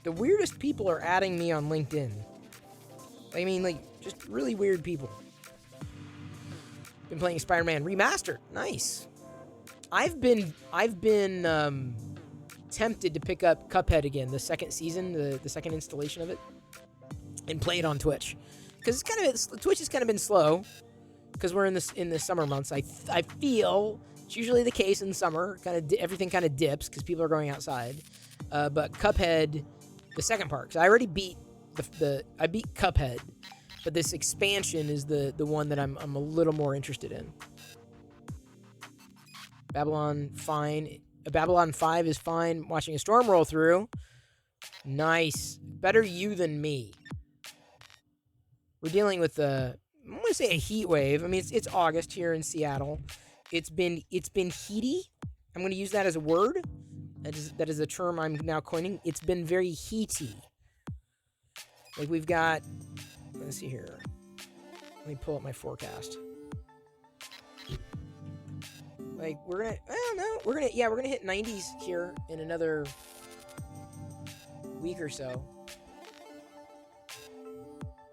A: The weirdest people are adding me on LinkedIn. I mean, like, just really weird people. Been playing Spider-Man Remastered. Nice. I've been tempted to pick up Cuphead again, the second season, the second installation of it, and play it on Twitch. Because Twitch has kind of been slow, because we're in the summer months. I feel it's usually the case in summer. Everything kind of dips because people are going outside. But Cuphead, the second part, because I already beat I beat Cuphead, but this expansion is the one that I'm a little more interested in. Babylon 5 is fine. Watching a storm roll through. Nice. Better you than me. We're dealing with I'm going to say a heat wave. I mean, it's August here in Seattle. It's been heaty. I'm going to use that as a word. That is a term I'm now coining. It's been very heaty. Like we've got, let's see here. Let me pull up my forecast. Like we're gonna hit 90s here in another week or so.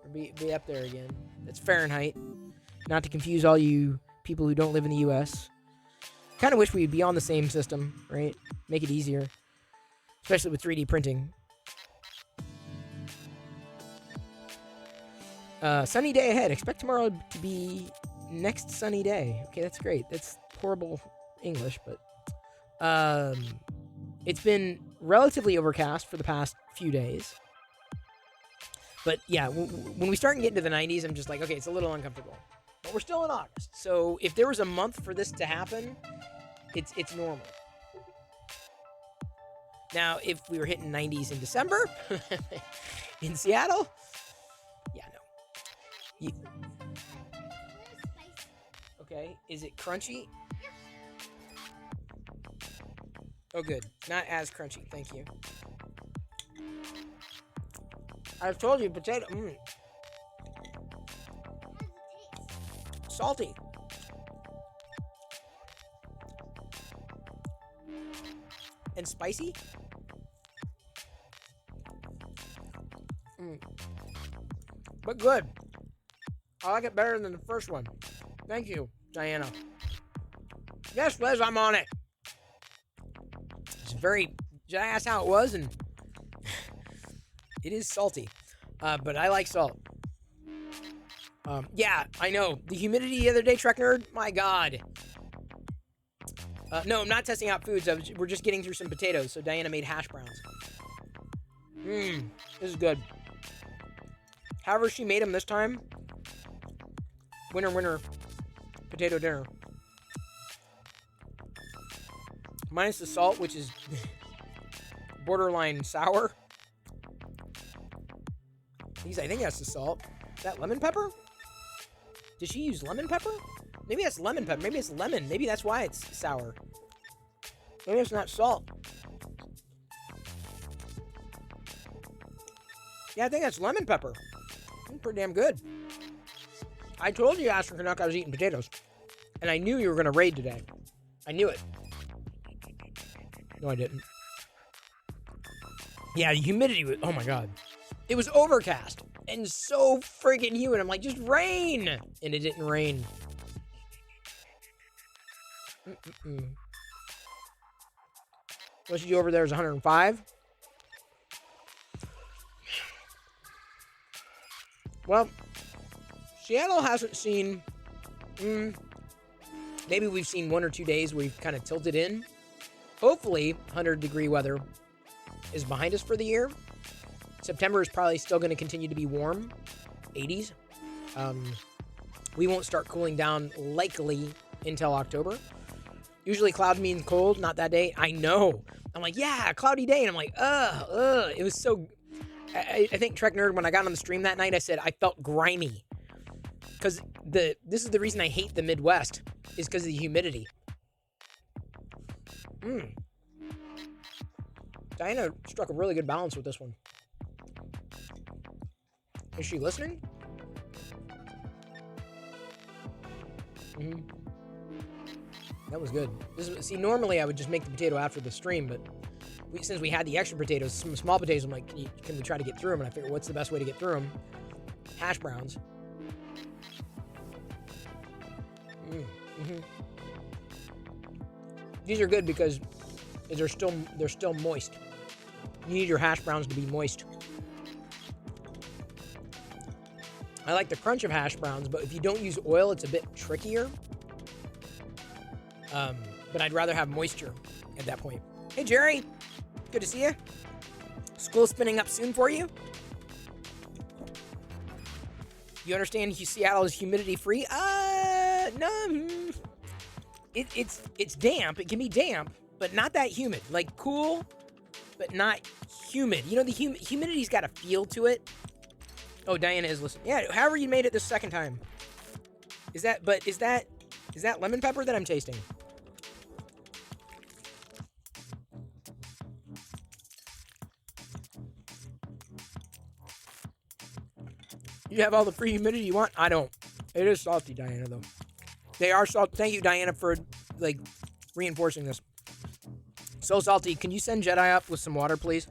A: We'll be up there again. That's Fahrenheit. Not to confuse all you people who don't live in the U.S. Kind of wish we'd be on the same system, right? Make it easier, especially with 3D printing. Sunny day ahead. Expect tomorrow to be next sunny day. Okay, that's great. That's horrible English, but it's been relatively overcast for the past few days. But yeah, when we start getting to the 90s, I'm just like, okay, it's a little uncomfortable. But we're still in August, so if there was a month for this to happen, it's normal. Now, if we were hitting 90s in December in Seattle, yeah, no. Okay, is it crunchy? Oh, good. Not as crunchy. Thank you. I've told you, potato. Salty. And spicy. But good. I like it better than the first one. Thank you, Diana. Yes, Liz, I'm on it. It's did I ask how it was? And it is salty. But I like salt. Yeah, I know. The humidity the other day, Trek Nerd, my God. No, I'm not testing out foods. We're just getting through some potatoes. So Diana made hash browns. This is good. However she made them this time. Winner, potato dinner. Minus the salt, which is borderline sour. I think that's the salt. Is that lemon pepper? Did she use lemon pepper? Maybe that's lemon pepper. Maybe it's lemon. Maybe that's why it's sour. Maybe it's not salt. Yeah, I think that's lemon pepper. It's pretty damn good. I told you, Astro Canuck, I was eating potatoes. And I knew you were going to raid today. I knew it. No, I didn't. Yeah, the humidity was... Oh, my God. It was overcast. And so freaking humid. I'm like, just rain! And it didn't rain. What you do over there is 105. Well, Seattle hasn't seen... maybe we've seen 1 or 2 days where we've kind of tilted in. Hopefully, 100-degree weather is behind us for the year. September is probably still going to continue to be warm, 80s. We won't start cooling down likely until October. Usually cloud means cold, not that day. I know. I'm like, yeah, cloudy day. And I'm like, It was so... I think Trek Nerd, when I got on the stream that night, I said I felt grimy. Because this is the reason I hate the Midwest, is because of the humidity. Diana struck a really good balance with this one. Is she listening? That was good. See, normally I would just make the potato after the stream, but since we had the extra potatoes, some small potatoes, I'm like, can we try to get through them? And I figured, what's the best way to get through them? Hash browns. These are good because they're still moist. You need your hash browns to be moist. I like the crunch of hash browns, but if you don't use oil, it's a bit trickier. But I'd rather have moisture at that point. Hey, Jerry. Good to see you. School spinning up soon for you? You understand Seattle is humidity free? No. It's damp. It can be damp, but not that humid. Like cool, but not humid. You know, the humidity's got a feel to it. Oh, Diana is listening. Yeah, however you made it the second time. Is that lemon pepper that I'm tasting? You have all the free humidity you want? I don't. It is salty, Diana, though. They are salty. Thank you, Diana, for, like, reinforcing this. So salty. Can you send Jedi up with some water, please?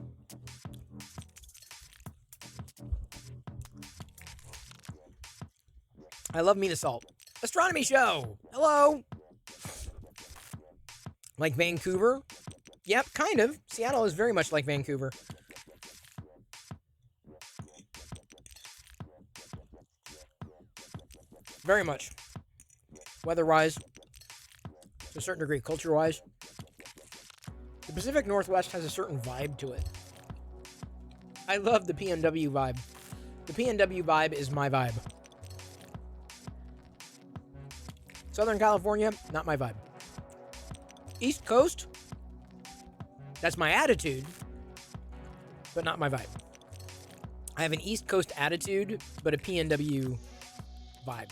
A: I love Mina Salt. Astronomy show. Hello. Like Vancouver? Yep, kind of. Seattle is very much like Vancouver. Very much. Weather-wise, to a certain degree, culture-wise. The Pacific Northwest has a certain vibe to it. I love the PNW vibe. The PNW vibe is my vibe. Southern California, not my vibe. East Coast, that's my attitude, but not my vibe. I have an East Coast attitude, but a PNW vibe.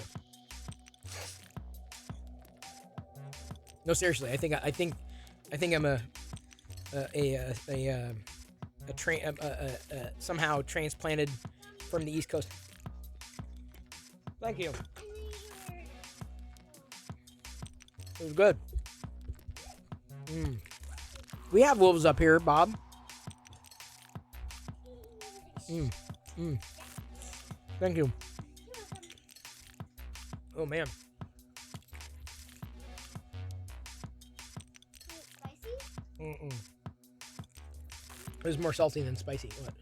A: No, seriously, I think I'm somehow transplanted from the East Coast. Thank you. It was good. We have wolves up here, Bob. Thank you. Oh, man. Spicy? It was more salty than spicy. What?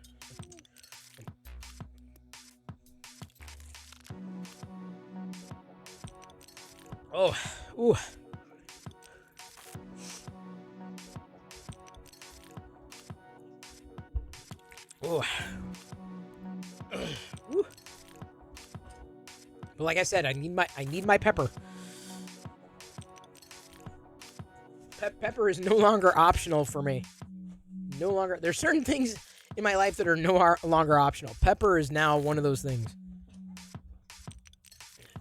A: Oh, ooh. Oh. But like I said, I need my pepper. Pepper is no longer optional for me. No longer. There's certain things in my life that are no longer optional. Pepper is now one of those things.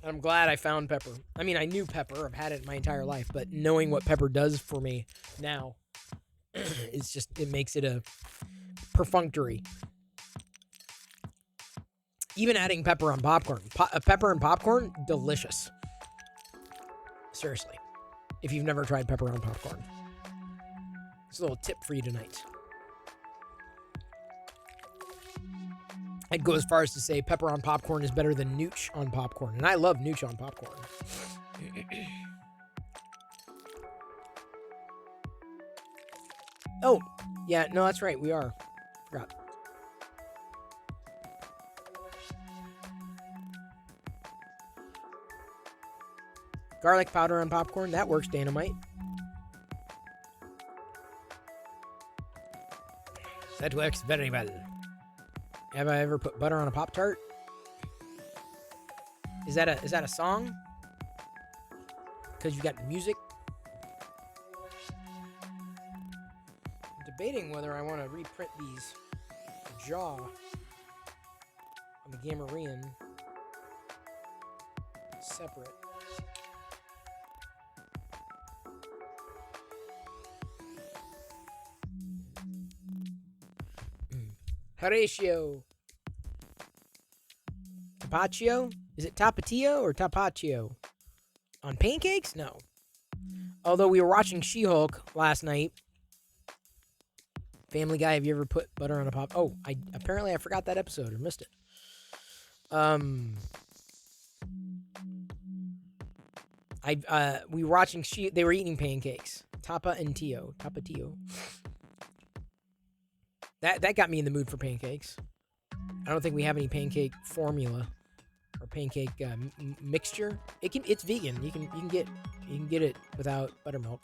A: I'm glad I found pepper. I mean, I knew pepper. I've had it my entire life, but knowing what pepper does for me now, it's just, it makes it a perfunctory. Even adding pepper on popcorn. Pepper and popcorn, delicious. Seriously. If you've never tried pepper on popcorn. It's a little tip for you tonight. I'd go as far as to say pepper on popcorn is better than nooch on popcorn. And I love nooch on popcorn. Oh, yeah, no, that's right. We are. Forgot. Garlic powder on popcorn. That works, Dynamite. That works very well. Have I ever put butter on a Pop-Tart? Is that a song? Because you got music? I'm debating whether I want to reprint these jaw on the Gamorrean separate. Horatio. Tapatio? Is it Tapatio or Tapatio? On pancakes? No. Although we were watching She-Hulk last night. Family Guy, have you ever put butter on a pop? Oh, apparently I forgot that episode or missed it. We were watching they were eating pancakes. Tapa and Tio. Tapatio. That got me in the mood for pancakes. I don't think we have any pancake formula or pancake mixture. It's vegan. You can get it without buttermilk.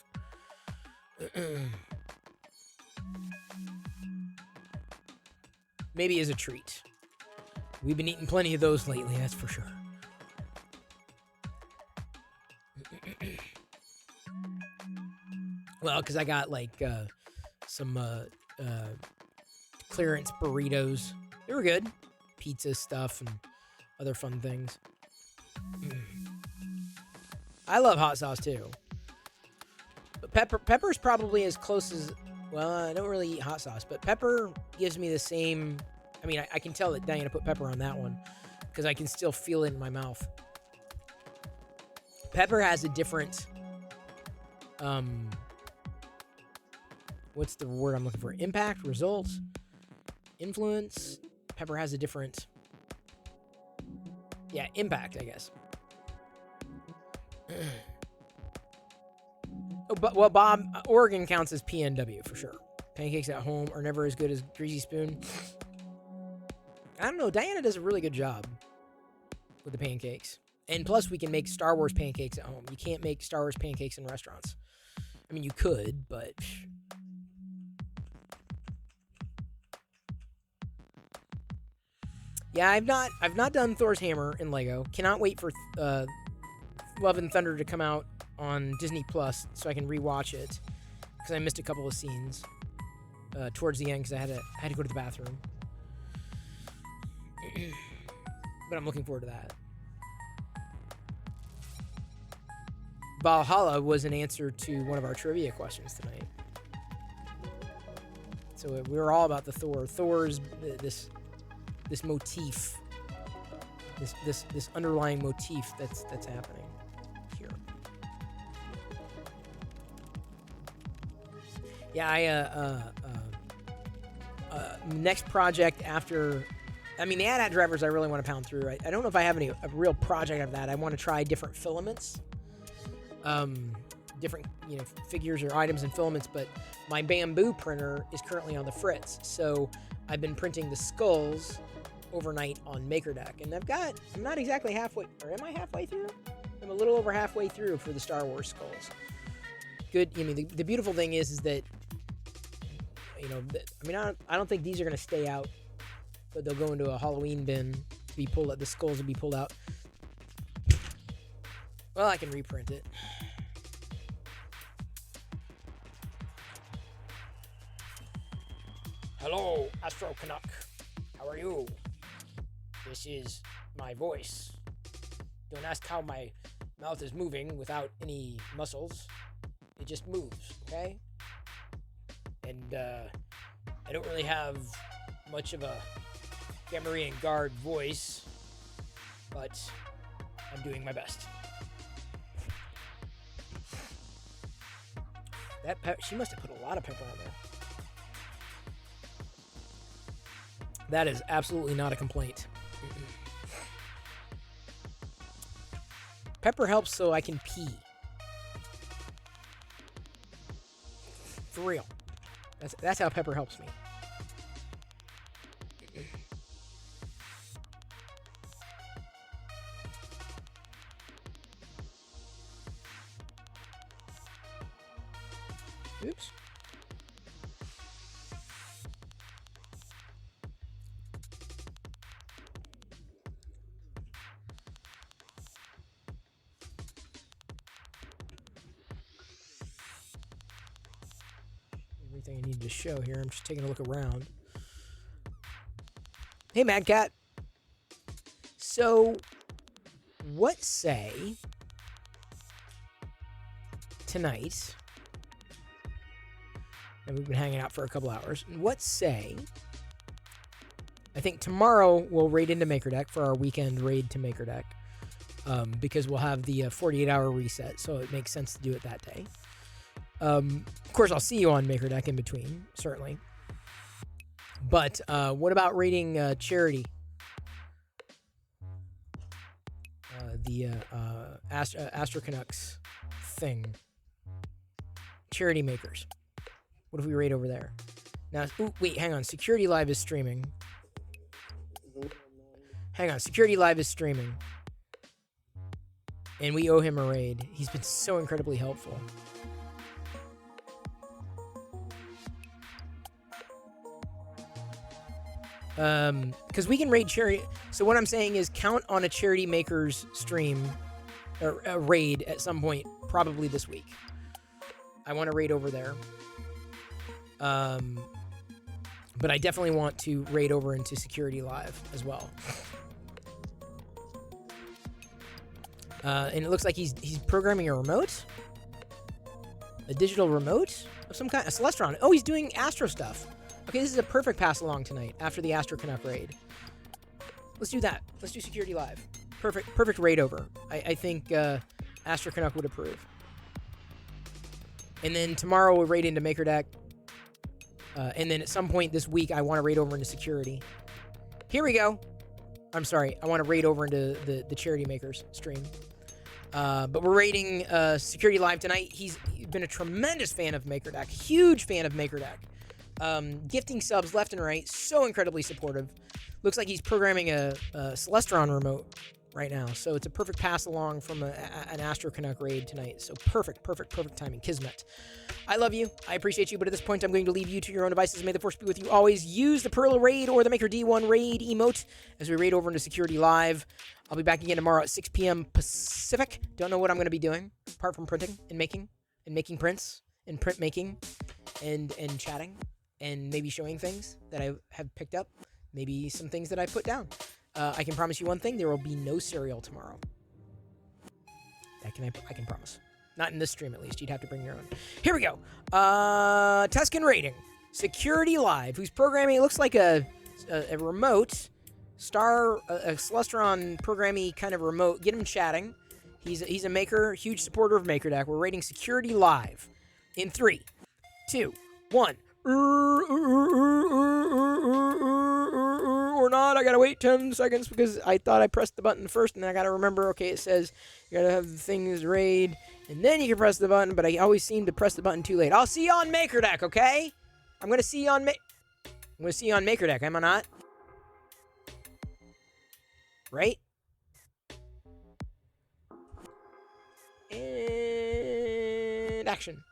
A: Maybe as a treat. We've been eating plenty of those lately, that's for sure. Well, because I got like some clearance burritos. They were good. Pizza stuff and other fun things. I love hot sauce too. But pepper's probably as close as... Well, I don't really eat hot sauce, but pepper gives me the same... I mean, I can tell that Diana put pepper on that one because I can still feel it in my mouth. Pepper has a different... what's the word I'm looking for? Impact? Results? Influence? Pepper has a different... Yeah, impact, I guess. Oh, but well, Bob, Oregon counts as PNW for sure. Pancakes at home are never as good as Greasy Spoon. I don't know. Diana does a really good job with the pancakes. And plus, we can make Star Wars pancakes at home. You can't make Star Wars pancakes in restaurants. I mean, you could, but... Yeah, I've not done Thor's Hammer in Lego. Cannot wait for Love and Thunder to come out on Disney Plus so I can rewatch it because I missed a couple of scenes towards the end because I had to go to the bathroom. But I'm looking forward to that. Valhalla was an answer to one of our trivia questions tonight. So we were all about the Thor. Thor's this motif, this underlying motif that's happening here. Yeah, next project after, I mean, the AT-AT drivers I really want to pound through. I don't know if I have a real project of that. I want to try different filaments, different figures or items and filaments. But my bamboo printer is currently on the fritz, so I've been printing the skulls overnight on MakerDeck, and I'm not exactly halfway, or am I halfway through? I'm a little over halfway through for the Star Wars skulls. Good. I mean, the beautiful thing is that I don't think these are going to stay out, but they'll go into a Halloween bin to be pulled out. The skulls will be pulled out. Well, I can reprint it.
D: Hello, Astro Canuck. How are you? This is my voice. Don't ask how my mouth is moving without any muscles. It just moves, okay? And I don't really have much of a Gamorrean guard voice, but I'm doing my best.
A: She must have put a lot of pepper on there. That is absolutely not a complaint. Pepper helps so I can pee. For real. That's how pepper helps me. Oops. everything I need to show here. I'm just taking a look around. Hey, Mad Cat. So, what say tonight? And we've been hanging out for a couple hours. What say? I think tomorrow we'll raid into Maker Deck for our weekend raid to Maker Deck, because we'll have the 48-hour reset, so it makes sense to do it that day. Of course, I'll see you on Maker Deck in between, certainly. But what about raiding Charity? The Astro Canucks thing. Charity Makers. What if we raid over there? Now, ooh, wait, hang on. Security Live is streaming. Hang on. Security Live is streaming. And we owe him a raid. He's been so incredibly helpful. Because we can raid charity. So what I'm saying is count on a Charity Makers stream or a raid at some point, probably this week. I want to raid over there. But I definitely want to raid over into Security Live as well. And it looks like he's programming a remote, a digital remote of some kind, a Celestron. Oh, he's doing Astro stuff. Okay, this is a perfect pass along tonight after the Astro Canuck raid. Let's do that. Let's do Security Live. Perfect raid over. I think Astro Canuck would approve. And then tomorrow we'll raid into Maker Deck. And then at some point this week, I want to raid over into Security. Here we go. I'm sorry. I want to raid over into the Charity Makers stream. But we're raiding Security Live tonight. He's been a tremendous fan of Maker Deck. Huge fan of Maker Deck. Gifting subs left and right. So incredibly supportive. Looks like he's programming a Celestron remote right now. So it's a perfect pass along from an Astro Canuck raid tonight. So perfect timing. Kismet. I love you. I appreciate you. But at this point, I'm going to leave you to your own devices. May the force be with you always. Use the Perla raid or the Maker D1 raid emote as we raid over into Security Live. I'll be back again tomorrow at 6 p.m. Pacific. Don't know what I'm going to be doing apart from printing and making prints and print making and chatting and maybe showing things that I have picked up. Maybe some things that I put down. I can promise you one thing. There will be no cereal tomorrow. I can promise. Not in this stream, at least. You'd have to bring your own. Here we go. Tuscan rating. Security Live, who's programming, it looks like a remote, a Celestron programming kind of remote. Get him chatting. He's a maker, huge supporter of Maker Deck. We're rating Security Live in 3, 2, 1. Or not. I gotta wait 10 seconds because I thought I pressed the button first, and then I gotta remember, okay, it says you gotta have the things raid, and then you can press the button, but I always seem to press the button too late. I'll see you on Maker Deck, okay? I'm gonna see you on Maker Deck, am I not? Right? And action.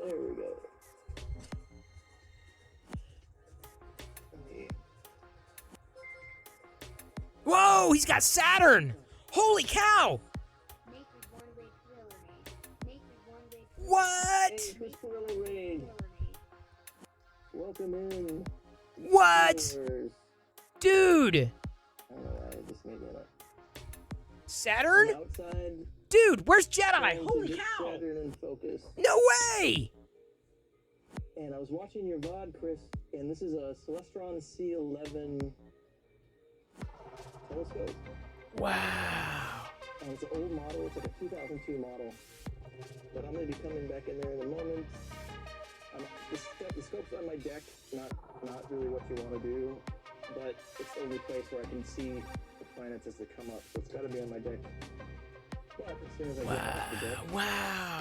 E: There we go.
A: Whoa, he's got Saturn! Holy cow! What?
E: Hey, Chris Perla Raid. Welcome in.
A: What?
E: Viewers.
A: Dude!
E: I don't know why I just made that up.
A: Saturn?
E: Outside.
A: Dude, where's Jedi?
E: trying to
A: Holy
E: get
A: cow!
E: Saturn in focus.
A: No way!
E: And I was watching your VOD, Chris, and this is a Celestron C11 telescope.
A: Wow.
E: And it's an old model. It's like a 2002 model. But I'm going to be coming back in there in a moment. The scope's on my deck. Not really what you want to do. But it's the only place where I can see the planets as they come up. So it's got to be on my deck. But as soon as I get off the deck,
A: Wow.